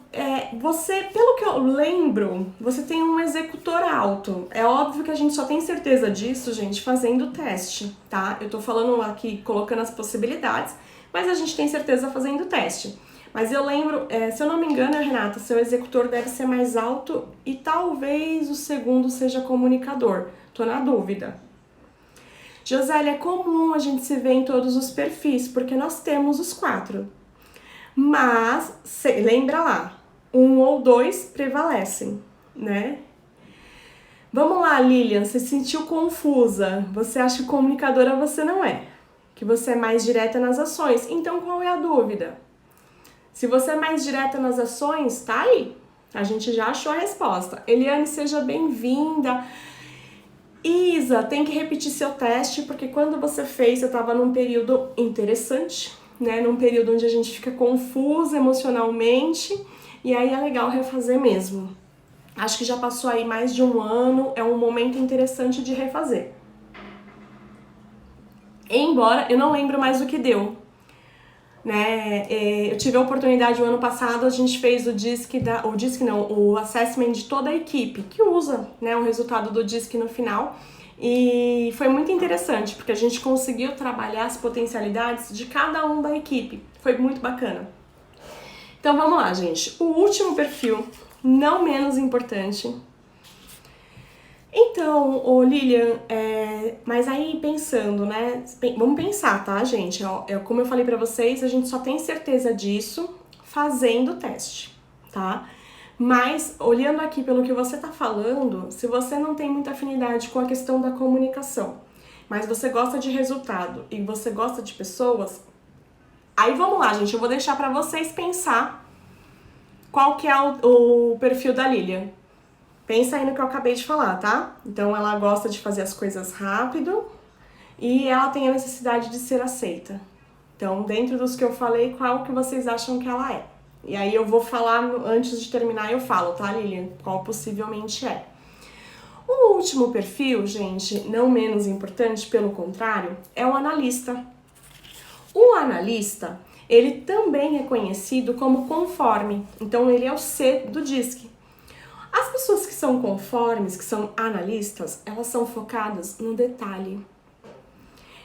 você, pelo que eu lembro, você tem um executor alto. É óbvio que a gente só tem certeza disso, gente, fazendo o teste, tá? Eu tô falando aqui, colocando as possibilidades, mas a gente tem certeza fazendo o teste. Mas eu lembro, se eu não me engano, Renata, seu executor deve ser mais alto e talvez o segundo seja comunicador. Tô na dúvida. Josélia, é comum a gente se ver em todos os perfis, porque nós temos os 4. Mas, lembra lá, 1 ou 2 prevalecem, né? Vamos lá, Lilian, você se sentiu confusa, você acha que comunicadora você não é, que você é mais direta nas ações, então qual é a dúvida? Se você é mais direta nas ações, tá aí, a gente já achou a resposta. Eliane, seja bem-vinda. Isa, tem que repetir seu teste, porque quando você fez, eu estava num período interessante, né, num período onde a gente fica confusa emocionalmente, e aí é legal refazer mesmo. Acho que já passou aí mais de 1 ano, é um momento interessante de refazer. Embora eu não lembro mais o que deu. né? Eu tive a oportunidade, o ano passado, a gente fez o assessment de toda a equipe, que usa, né, o resultado do DISC no final. E foi muito interessante, porque a gente conseguiu trabalhar as potencialidades de cada um da equipe. Foi muito bacana. Então vamos lá, gente. O último perfil, não menos importante. Então, Lilian, mas aí pensando, né? Vamos pensar, tá, gente? Como eu falei pra vocês, a gente só tem certeza disso fazendo o teste, tá? Mas, olhando aqui pelo que você tá falando, se você não tem muita afinidade com a questão da comunicação, mas você gosta de resultado e você gosta de pessoas, aí vamos lá, gente, eu vou deixar pra vocês pensar qual que é o perfil da Lilian. Pensa aí no que eu acabei de falar, tá? Então, ela gosta de fazer as coisas rápido e ela tem a necessidade de ser aceita. Então, dentro dos que eu falei, qual que vocês acham que ela é? E aí eu vou falar, antes de terminar, eu falo, tá, Lilian? Qual possivelmente é. O último perfil, gente, não menos importante, pelo contrário, é o analista. O analista, ele também é conhecido como conforme. Então, ele é o C do DISC. As pessoas que são conformes, que são analistas, elas são focadas no detalhe.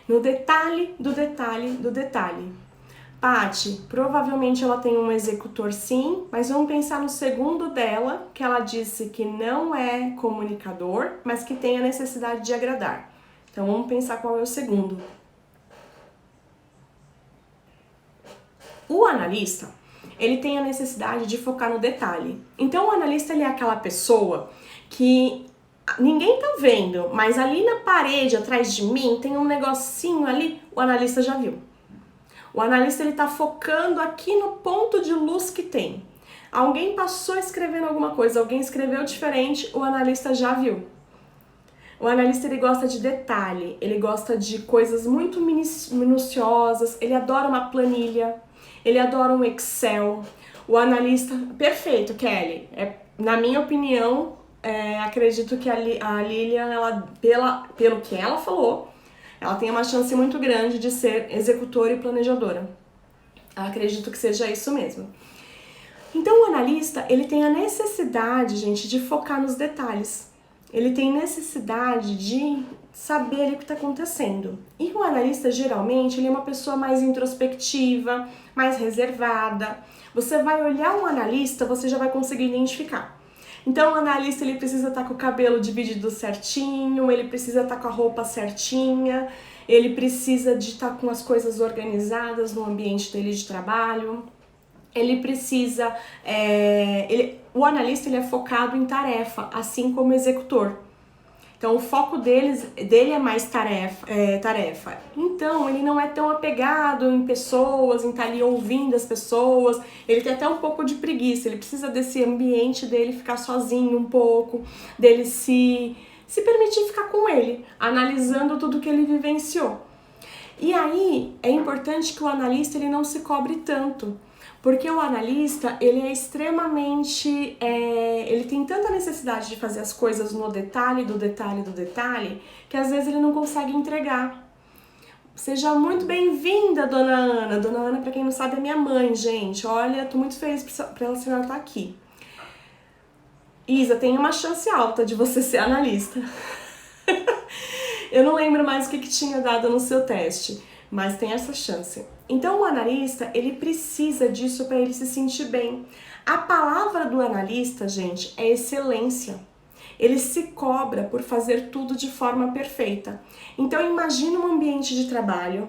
No detalhe do detalhe do detalhe. Paty, provavelmente ela tem um executor sim, mas vamos pensar no segundo dela, que ela disse que não é comunicador, mas que tem a necessidade de agradar. Então vamos pensar qual é o segundo. O analista, ele tem a necessidade de focar no detalhe. Então o analista, ele é aquela pessoa que ninguém tá vendo, mas ali na parede atrás de mim tem um negocinho ali, o analista já viu. O analista, ele tá focando aqui no ponto de luz que tem. Alguém passou escrevendo alguma coisa, alguém escreveu diferente, o analista já viu. O analista, ele gosta de detalhe, ele gosta de coisas muito minuciosas, ele adora uma planilha, ele adora um Excel. O analista, perfeito, Kelly. Na minha opinião, acredito que a Lilian, ela, pelo que ela falou, ela tem uma chance muito grande de ser executora e planejadora. Eu acredito que seja isso mesmo. Então, o analista, ele tem a necessidade, gente, de focar nos detalhes. Ele tem necessidade de saber o que está acontecendo. E o analista, geralmente, ele é uma pessoa mais introspectiva, mais reservada. Você vai olhar um analista, você já vai conseguir identificar. Então, o analista, ele precisa estar com o cabelo dividido certinho, ele precisa estar com a roupa certinha, ele precisa de estar com as coisas organizadas no ambiente dele de trabalho. Ele precisa... o analista, ele é focado em tarefa, assim como o executor. Então, o foco dele é mais tarefa. Então, ele não é tão apegado em pessoas, em estar ali ouvindo as pessoas. Ele tem até um pouco de preguiça. Ele precisa desse ambiente dele ficar sozinho um pouco, dele se permitir ficar com ele, analisando tudo que ele vivenciou. E aí, é importante que o analista, ele não se cobre tanto. Porque o analista, ele é extremamente... ele tem tanta necessidade de fazer as coisas no detalhe, do detalhe, do detalhe, que às vezes ele não consegue entregar. Seja muito bem-vinda, Dona Ana. Dona Ana, pra quem não sabe, é minha mãe, gente. Olha, tô muito feliz pra ela estar aqui. Isa, tem uma chance alta de você ser analista. Eu não lembro mais o que tinha dado no seu teste, mas tem essa chance. Então, o analista, ele precisa disso para ele se sentir bem. A palavra do analista, gente, é excelência. Ele se cobra por fazer tudo de forma perfeita. Então, imagina um ambiente de trabalho.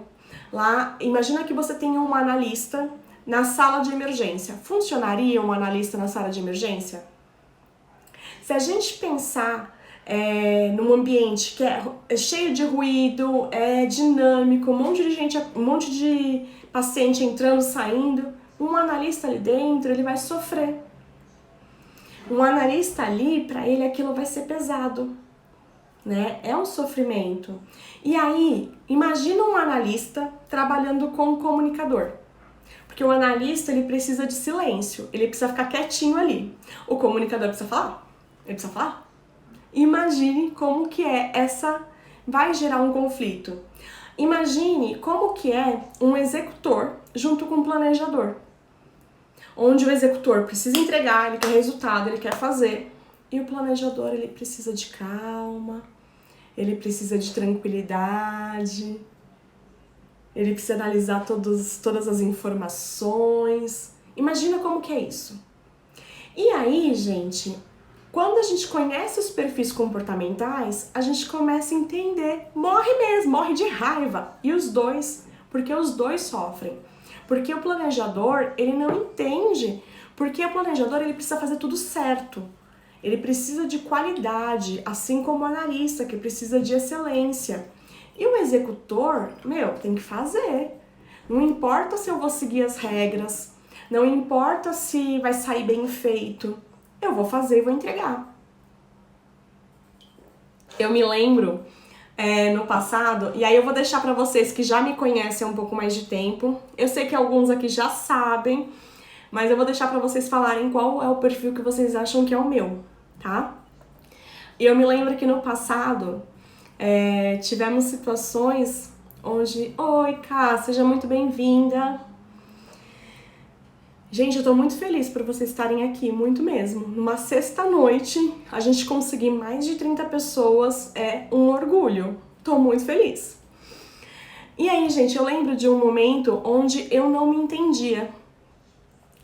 Imagina que você tem um analista na sala de emergência. Funcionaria um analista na sala de emergência? Se a gente pensar num ambiente que é cheio de ruído, é dinâmico, um monte de gente, um monte de paciente entrando, saindo, um analista ali dentro, ele vai sofrer. Um analista ali, para ele aquilo vai ser pesado, né? É um sofrimento. E aí, imagina um analista trabalhando com um comunicador. Porque o analista, ele precisa de silêncio, ele precisa ficar quietinho ali. O comunicador precisa falar? Ele precisa falar? Imagine como que é vai gerar um conflito. Imagine como que é um executor junto com o planejador. Onde o executor precisa entregar, ele quer resultado, ele quer fazer. E o planejador, ele precisa de calma, ele precisa de tranquilidade, ele precisa analisar todas as informações. Imagina como que é isso. E aí, gente, quando a gente conhece os perfis comportamentais, a gente começa a entender, morre mesmo, morre de raiva. E os dois, porque os dois sofrem. Porque o planejador, ele não entende, porque o planejador, ele precisa fazer tudo certo. Ele precisa de qualidade, assim como o analista, que precisa de excelência. E o executor, tem que fazer. Não importa se eu vou seguir as regras, não importa se vai sair bem feito, eu vou fazer e vou entregar. Eu me lembro no passado, e aí eu vou deixar para vocês que já me conhecem há um pouco mais de tempo. Eu sei que alguns aqui já sabem, mas eu vou deixar para vocês falarem qual é o perfil que vocês acham que é o meu, tá? E eu me lembro que no passado tivemos situações onde... Oi, Ká, seja muito bem-vinda. Gente, eu tô muito feliz por vocês estarem aqui, muito mesmo. Numa sexta-noite, a gente conseguir mais de 30 pessoas é um orgulho. Tô muito feliz. E aí, gente, eu lembro de um momento onde eu não me entendia.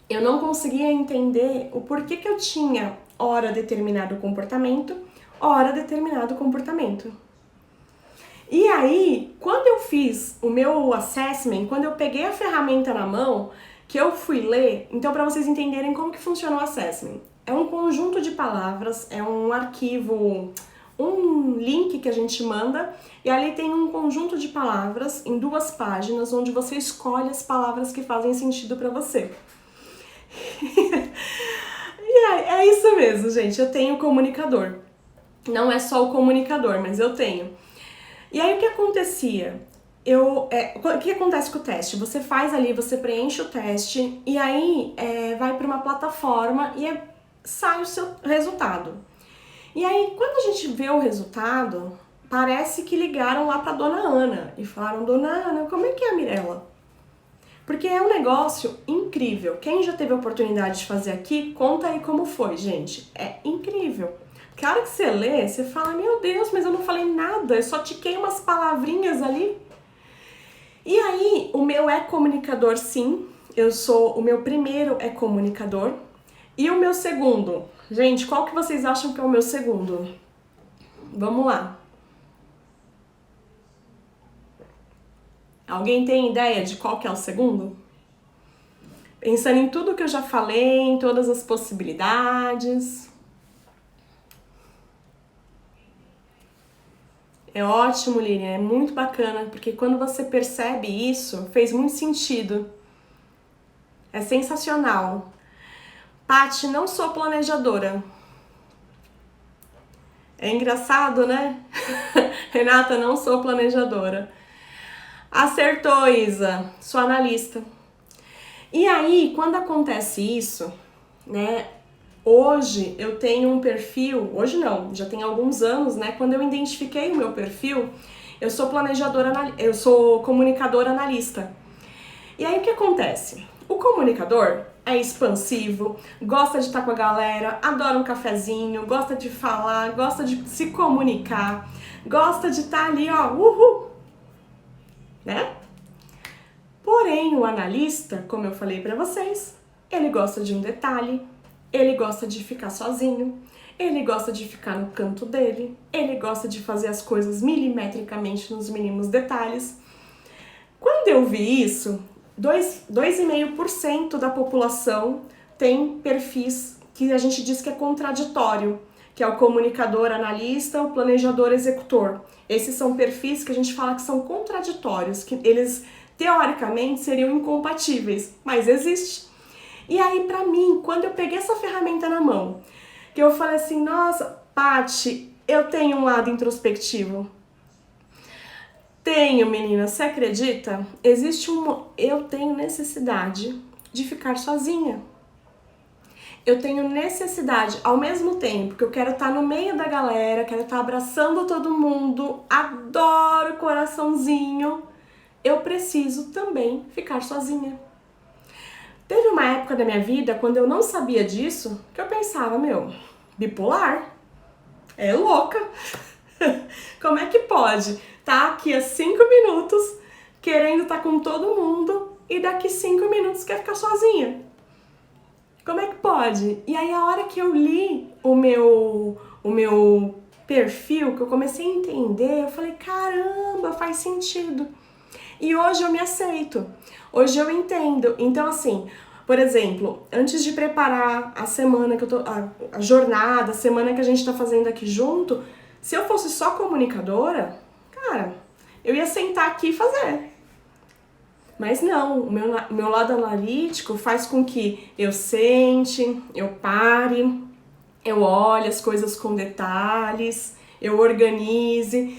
Eu não conseguia entender o porquê que eu tinha hora determinado comportamento, hora determinado comportamento. E aí, quando eu fiz o meu assessment, quando eu peguei a ferramenta na mão, que eu fui ler, então para vocês entenderem como que funciona o assessment. É um conjunto de palavras, é um arquivo, um link que a gente manda, e ali tem um conjunto de palavras em 2 páginas, onde você escolhe as palavras que fazem sentido para você. E é isso mesmo, gente, eu tenho comunicador. Não é só o comunicador, mas eu tenho. E aí o que acontecia? O que acontece com o teste? Você faz ali, você preenche o teste e aí vai para uma plataforma e sai o seu resultado. E aí, quando a gente vê o resultado, parece que ligaram lá para Dona Ana e falaram: Dona Ana, como é que é a Mirella? Porque é um negócio incrível. Quem já teve a oportunidade de fazer aqui, conta aí como foi, gente. É incrível. Porque a hora que você lê, você fala: meu Deus, mas eu não falei nada, eu só tiquei umas palavrinhas ali. E aí, o meu é comunicador, sim. O meu primeiro é comunicador. E o meu segundo? Gente, qual que vocês acham que é o meu segundo? Vamos lá. Alguém tem ideia de qual que é o segundo? Pensando em tudo que eu já falei, em todas as possibilidades. É ótimo, Lilian, é muito bacana, porque quando você percebe isso, fez muito sentido. É sensacional. Paty, não sou planejadora. É engraçado, né? Renata, não sou planejadora. Acertou, Isa, sou analista. E aí, quando acontece isso, né? Hoje eu tenho um perfil, hoje não, já tem alguns anos, né? Quando eu identifiquei o meu perfil, eu sou eu sou comunicadora analista. E aí o que acontece? O comunicador é expansivo, gosta de estar com a galera, adora um cafezinho, gosta de falar, gosta de se comunicar, gosta de estar ali, ó, uhul, né? Porém, o analista, como eu falei pra vocês, ele gosta de um detalhe, ele gosta de ficar sozinho, ele gosta de ficar no canto dele, ele gosta de fazer as coisas milimetricamente nos mínimos detalhes. Quando eu vi isso, 2,5% da população tem perfis que a gente diz que é contraditório, que é o comunicador analista, o planejador executor. Esses são perfis que a gente fala que são contraditórios, que eles teoricamente seriam incompatíveis, mas existe. E aí, pra mim, quando eu peguei essa ferramenta na mão, que eu falei assim: nossa, Paty, eu tenho um lado introspectivo. Tenho, menina, você acredita? Eu tenho necessidade de ficar sozinha. Eu tenho necessidade, ao mesmo tempo que eu quero estar no meio da galera, quero estar abraçando todo mundo, adoro coraçãozinho, eu preciso também ficar sozinha. Teve uma época da minha vida, quando eu não sabia disso, que eu pensava, bipolar? É louca? Como é que pode tá aqui há 5 minutos querendo estar com todo mundo e daqui 5 minutos quer ficar sozinha? Como é que pode? E aí a hora que eu li o meu perfil, que eu comecei a entender, eu falei, caramba, faz sentido. E hoje eu me aceito, hoje eu entendo. Então assim, por exemplo, antes de preparar a semana que eu tô, a jornada, a semana que a gente tá fazendo aqui junto, se eu fosse só comunicadora, cara, eu ia sentar aqui e fazer. Mas não, o meu lado analítico faz com que eu sente, eu pare, eu olhe as coisas com detalhes, eu organize.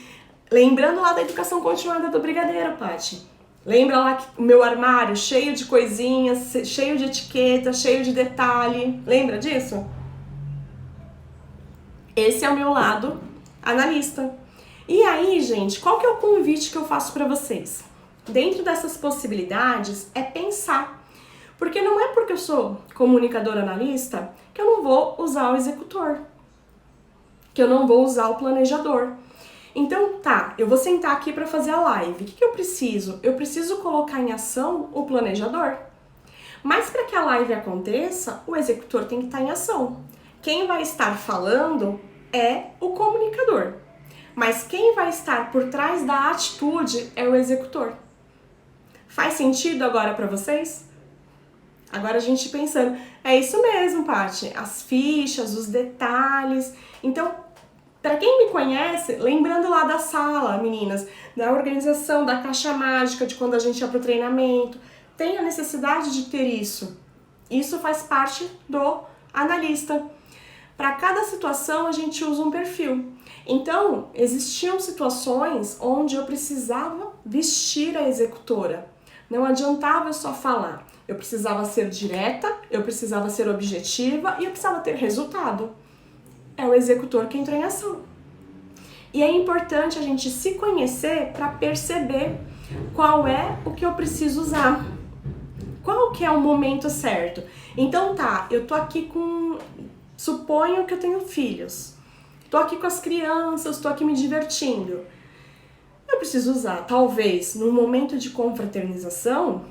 Lembrando lá da educação continuada do Brigadeiro, Paty. Lembra lá que o meu armário cheio de coisinhas, cheio de etiqueta, cheio de detalhe. Lembra disso? Esse é o meu lado analista. E aí, gente, qual que é o convite que eu faço para vocês? Dentro dessas possibilidades é pensar. Porque não é porque eu sou comunicador analista que eu não vou usar o executor, que eu não vou usar o planejador. Então, tá, eu vou sentar aqui para fazer a live. O que eu preciso? Eu preciso colocar em ação o planejador. Mas para que a live aconteça, o executor tem que estar em ação. Quem vai estar falando é o comunicador. Mas quem vai estar por trás da atitude é o executor. Faz sentido agora para vocês? Agora a gente pensando, é isso mesmo, Paty, as fichas, os detalhes. Então, para quem me conhece, lembrando lá da sala, meninas, da organização, da caixa mágica, de quando a gente ia pro treinamento, tem a necessidade de ter isso. Isso faz parte do analista. Para cada situação, a gente usa um perfil. Então, existiam situações onde eu precisava vestir a executora. Não adiantava eu só falar. Eu precisava ser direta, eu precisava ser objetiva e eu precisava ter resultado. É o executor que entra em ação. E é importante a gente se conhecer para perceber qual é o que eu preciso usar. Qual que é o momento certo? Então tá, eu tô aqui com... Suponho que eu tenho filhos. Tô aqui com as crianças, tô aqui me divertindo. Eu preciso usar, talvez, no momento de confraternização,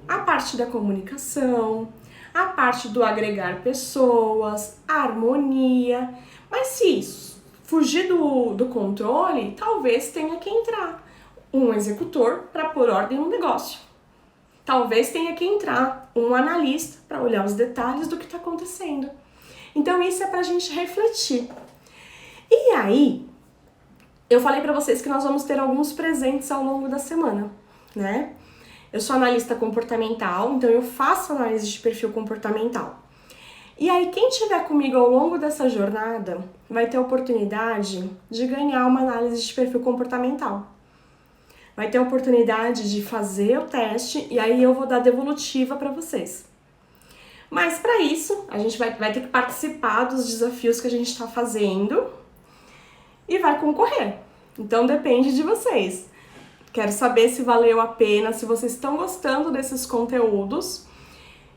a parte da comunicação, a parte do agregar pessoas, a harmonia. Mas se isso fugir do controle, talvez tenha que entrar um executor para pôr ordem no negócio. Talvez tenha que entrar um analista para olhar os detalhes do que está acontecendo. Então isso é para a gente refletir. E aí, eu falei para vocês que nós vamos ter alguns presentes ao longo da semana, né? Eu sou analista comportamental, então eu faço análise de perfil comportamental. E aí, quem estiver comigo ao longo dessa jornada vai ter a oportunidade de ganhar uma análise de perfil comportamental. Vai ter a oportunidade de fazer o teste e aí eu vou dar devolutiva para vocês. Mas para isso, a gente vai ter que participar dos desafios que a gente está fazendo e vai concorrer. Então depende de vocês. Quero saber se valeu a pena, se vocês estão gostando desses conteúdos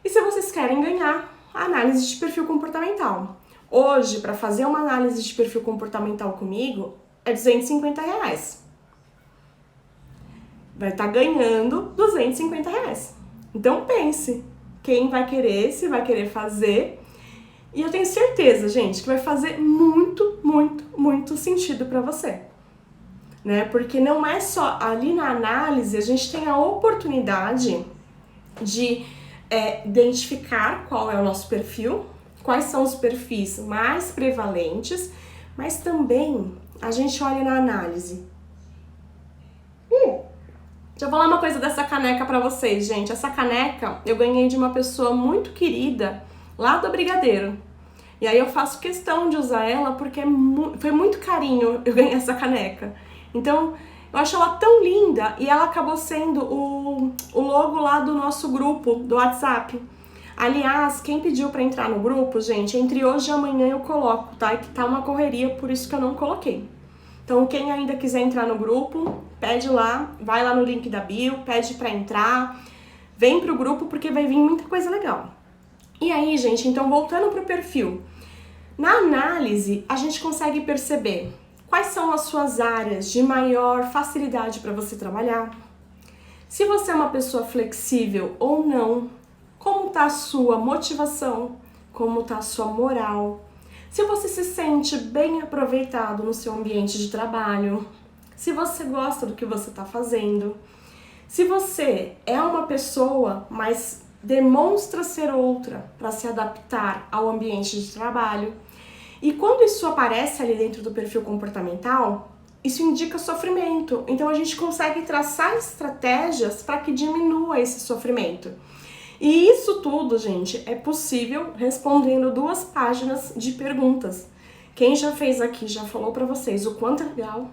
e se vocês querem ganhar a análise de perfil comportamental. Hoje, para fazer uma análise de perfil comportamental comigo, é R$250. Vai estar ganhando R$250. Então pense, quem vai querer, se vai querer fazer. E eu tenho certeza, gente, que vai fazer muito, muito, muito sentido para você. Né? Porque não é só ali na análise, a gente tem a oportunidade de identificar qual é o nosso perfil, quais são os perfis mais prevalentes, mas também a gente olha na análise. Deixa eu falar uma coisa dessa caneca pra vocês, gente. Essa caneca eu ganhei de uma pessoa muito querida lá do Brigadeiro. E aí eu faço questão de usar ela porque foi muito carinho eu ganhei essa caneca. Então, eu acho ela tão linda e ela acabou sendo o logo lá do nosso grupo do WhatsApp. Aliás, quem pediu pra entrar no grupo, gente, entre hoje e amanhã eu coloco, tá? E que tá uma correria, por isso que eu não coloquei. Então, quem ainda quiser entrar no grupo, pede lá, vai lá no link da bio, pede para entrar, vem pro grupo porque vai vir muita coisa legal. E aí, gente, então voltando pro perfil, na análise a gente consegue perceber quais são as suas áreas de maior facilidade para você trabalhar, se você é uma pessoa flexível ou não, como está a sua motivação, como está a sua moral, se você se sente bem aproveitado no seu ambiente de trabalho, se você gosta do que você está fazendo, se você é uma pessoa, mas demonstra ser outra para se adaptar ao ambiente de trabalho. E quando isso aparece ali dentro do perfil comportamental, isso indica sofrimento. Então a gente consegue traçar estratégias para que diminua esse sofrimento. E isso tudo, gente, é possível respondendo 2 páginas de perguntas. Quem já fez aqui já falou para vocês o quanto é legal.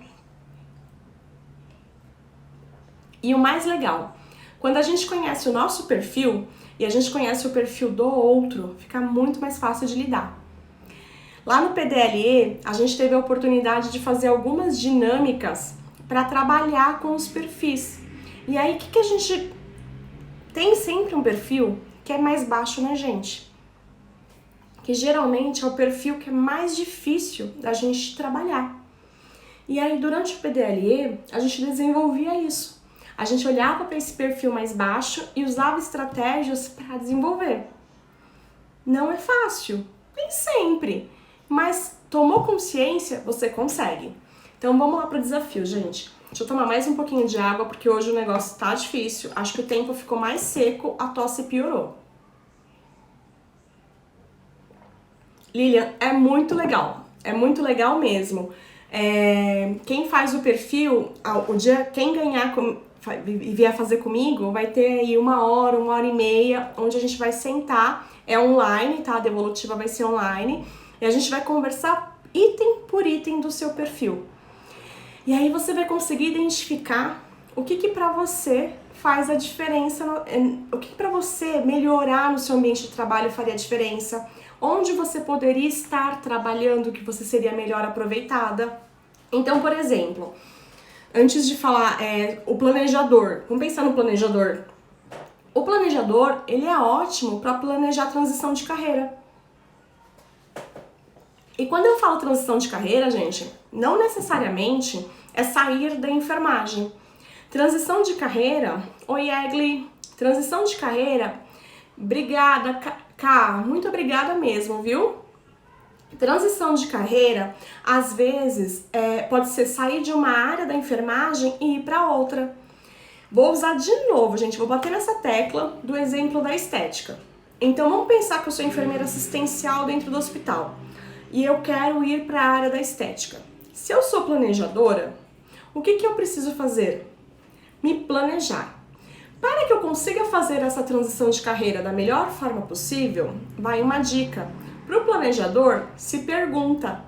E o mais legal, quando a gente conhece o nosso perfil e a gente conhece o perfil do outro, fica muito mais fácil de lidar. Lá no PDLE, a gente teve a oportunidade de fazer algumas dinâmicas para trabalhar com os perfis. E aí, o que a gente tem sempre um perfil que é mais baixo na gente? Que geralmente é o perfil que é mais difícil da gente trabalhar. E aí, durante o PDLE, a gente desenvolvia isso. A gente olhava para esse perfil mais baixo e usava estratégias para desenvolver. Não é fácil, nem sempre. Mas tomou consciência, você consegue. Então vamos lá pro desafio, gente. Deixa eu tomar mais um pouquinho de água, porque hoje o negócio tá difícil. Acho que o tempo ficou mais seco, a tosse piorou. Lilian, é muito legal mesmo. Quem faz o perfil, quem ganhar e vier fazer comigo, vai ter aí 1 hora e meia, onde a gente vai sentar. É online, tá? A devolutiva vai ser online. E a gente vai conversar item por item do seu perfil. E aí você vai conseguir identificar o que para você faz a diferença, o que para você melhorar no seu ambiente de trabalho faria diferença, onde você poderia estar trabalhando que você seria melhor aproveitada. Então, por exemplo, antes de falar o planejador, vamos pensar no planejador. O planejador, ele é ótimo para planejar a transição de carreira. E quando eu falo transição de carreira, gente, não necessariamente é sair da enfermagem. Transição de carreira, oi Egli, transição de carreira, obrigada, Cá, muito obrigada mesmo, viu? Transição de carreira, às vezes, pode ser sair de uma área da enfermagem e ir para outra. Vou usar de novo, gente, vou bater nessa tecla do exemplo da estética. Então, vamos pensar que eu sou enfermeira assistencial dentro do hospital e eu quero ir para a área da estética. Se eu sou planejadora, o que eu preciso fazer? Me planejar. Para que eu consiga fazer essa transição de carreira da melhor forma possível, vai uma dica. Para o planejador, se pergunta: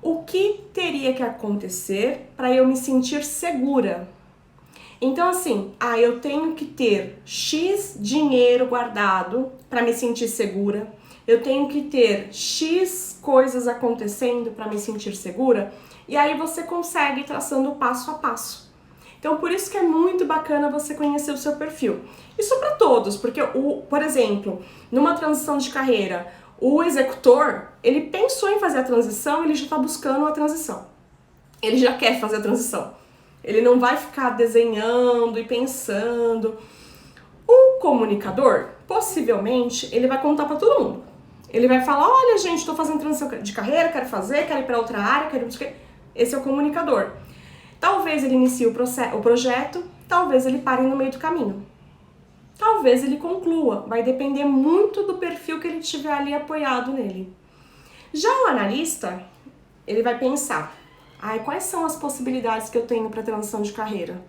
o que teria que acontecer para eu me sentir segura? Então assim, eu tenho que ter X dinheiro guardado para me sentir segura, eu tenho que ter X coisas acontecendo para me sentir segura, e aí você consegue ir traçando passo a passo. Então por isso que é muito bacana você conhecer o seu perfil. Isso para todos, porque por exemplo, numa transição de carreira, o executor, ele pensou em fazer a transição, ele já está buscando a transição. Ele já quer fazer a transição. Ele não vai ficar desenhando e pensando. O comunicador, possivelmente, ele vai contar para todo mundo. Ele vai falar: olha, gente, estou fazendo transição de carreira, quero ir para outra área, quero ir... Esse é o comunicador. Talvez ele inicie o projeto, talvez ele pare no meio do caminho. Talvez ele conclua, vai depender muito do perfil que ele tiver ali apoiado nele. Já o analista, ele vai pensar: quais são as possibilidades que eu tenho para transição de carreira?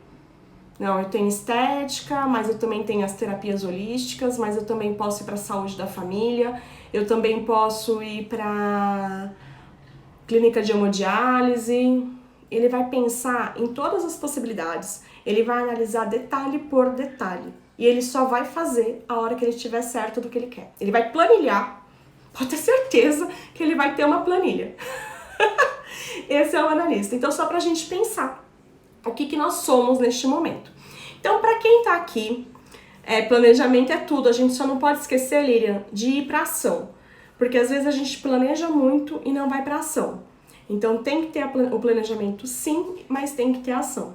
Não, eu tenho estética, mas eu também tenho as terapias holísticas, mas eu também posso ir para a saúde da família, eu também posso ir para clínica de hemodiálise. Ele vai pensar em todas as possibilidades, ele vai analisar detalhe por detalhe. E ele só vai fazer a hora que ele estiver certo do que ele quer. Ele vai planilhar, pode ter certeza que ele vai ter uma planilha. Esse é o analista. Então, só pra gente pensar o que nós somos neste momento. Então, pra quem tá aqui, planejamento é tudo. A gente só não pode esquecer, Lilian, de ir pra ação. Porque às vezes a gente planeja muito e não vai pra ação. Então, tem que ter o planejamento sim, mas tem que ter ação.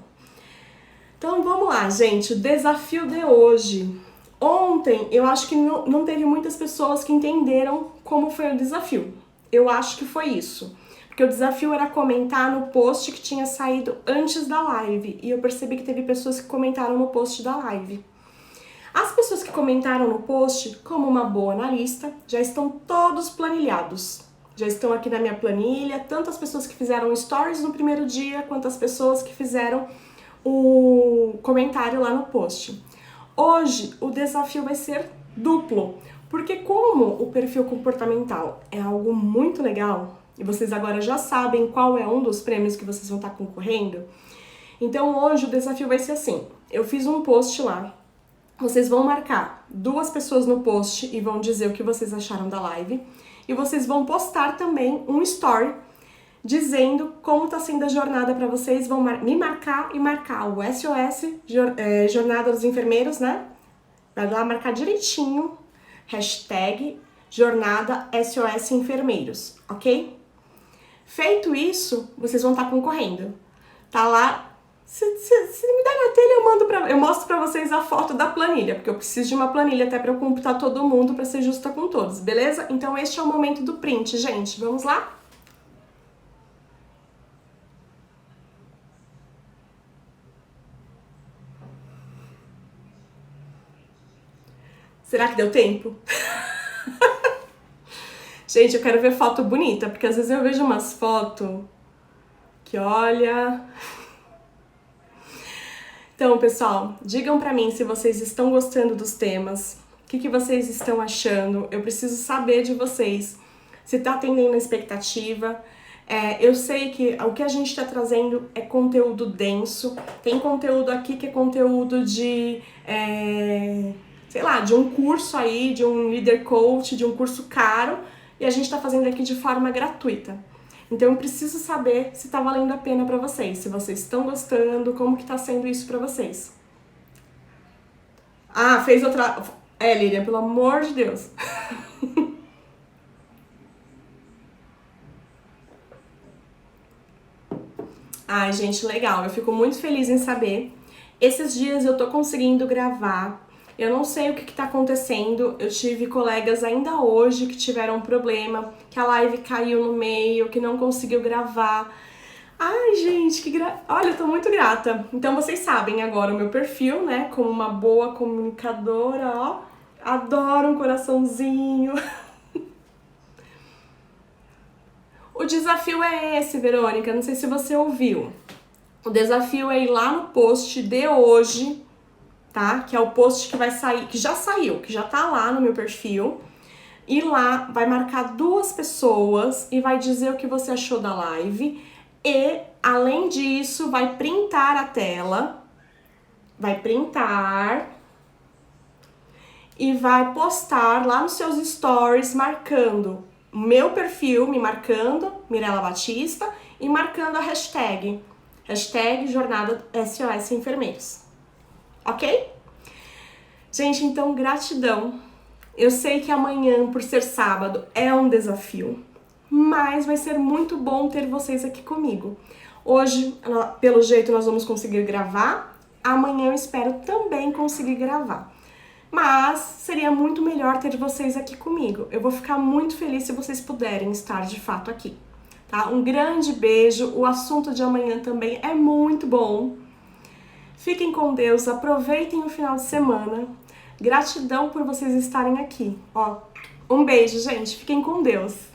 Então, vamos lá, gente. O desafio de hoje. Ontem, eu acho que não teve muitas pessoas que entenderam como foi o desafio. Eu acho que foi isso. Porque o desafio era comentar no post que tinha saído antes da live. E eu percebi que teve pessoas que comentaram no post da live. As pessoas que comentaram no post, como uma boa analista, já estão todos planilhados. Já estão aqui na minha planilha, tanto as pessoas que fizeram stories no primeiro dia, quanto as pessoas que fizeram o comentário lá no post. Hoje, o desafio vai ser duplo, porque como o perfil comportamental é algo muito legal, e vocês agora já sabem qual é um dos prêmios que vocês vão estar concorrendo, então hoje o desafio vai ser assim, eu fiz um post lá, vocês vão marcar 2 pessoas no post e vão dizer o que vocês acharam da live, e vocês vão postar também um story dizendo como está sendo a jornada para vocês, vão me marcar e marcar o SOS, Jornada dos Enfermeiros, né? Vai lá marcar direitinho, hashtag Jornada SOS Enfermeiros, ok? Feito isso, vocês vão estar concorrendo. Tá lá, se me der na telha, eu mostro pra vocês a foto da planilha, porque eu preciso de uma planilha até pra eu computar todo mundo, pra ser justa com todos, beleza? Então este é o momento do print, gente. Vamos lá? Será que deu tempo? Gente, eu quero ver foto bonita, porque às vezes eu vejo umas fotos que, olha... Então, pessoal, digam pra mim se vocês estão gostando dos temas, o que vocês estão achando, eu preciso saber de vocês, se tá atendendo a expectativa. Eu sei que o que a gente tá trazendo é conteúdo denso, tem conteúdo aqui que é conteúdo de... sei lá, de um curso aí, de um líder coach, de um curso caro, e a gente tá fazendo aqui de forma gratuita. Então eu preciso saber se tá valendo a pena pra vocês, se vocês estão gostando, como que tá sendo isso pra vocês. Ah, fez outra... Lilian, pelo amor de Deus. Ai, gente, legal. Eu fico muito feliz em saber. Esses dias eu tô conseguindo gravar. Eu não sei o que tá acontecendo, eu tive colegas ainda hoje que tiveram um problema, que a live caiu no meio, que não conseguiu gravar. Ai, gente, olha, eu tô muito grata. Então vocês sabem agora o meu perfil, né, como uma boa comunicadora, ó. Adoro um coraçãozinho. O desafio é esse, Verônica, não sei se você ouviu. O desafio é ir lá no post de hoje, tá? Que é o post que vai sair, que já saiu, que já tá lá no meu perfil. E lá vai marcar 2 pessoas e vai dizer o que você achou da live. E, além disso, vai printar a tela. Vai printar. E vai postar lá nos seus stories, marcando o meu perfil, me marcando, Mirela Batista, e marcando a hashtag Jornada SOS Enfermeiros. Ok? Gente, então gratidão. Eu sei que amanhã, por ser sábado, é um desafio, mas vai ser muito bom ter vocês aqui comigo. Hoje, pelo jeito, nós vamos conseguir gravar. Amanhã eu espero também conseguir gravar. Mas seria muito melhor ter vocês aqui comigo. Eu vou ficar muito feliz se vocês puderem estar de fato aqui. Tá? Um grande beijo. O assunto de amanhã também é muito bom. Fiquem com Deus, aproveitem o final de semana. Gratidão por vocês estarem aqui. Ó, um beijo, gente. Fiquem com Deus.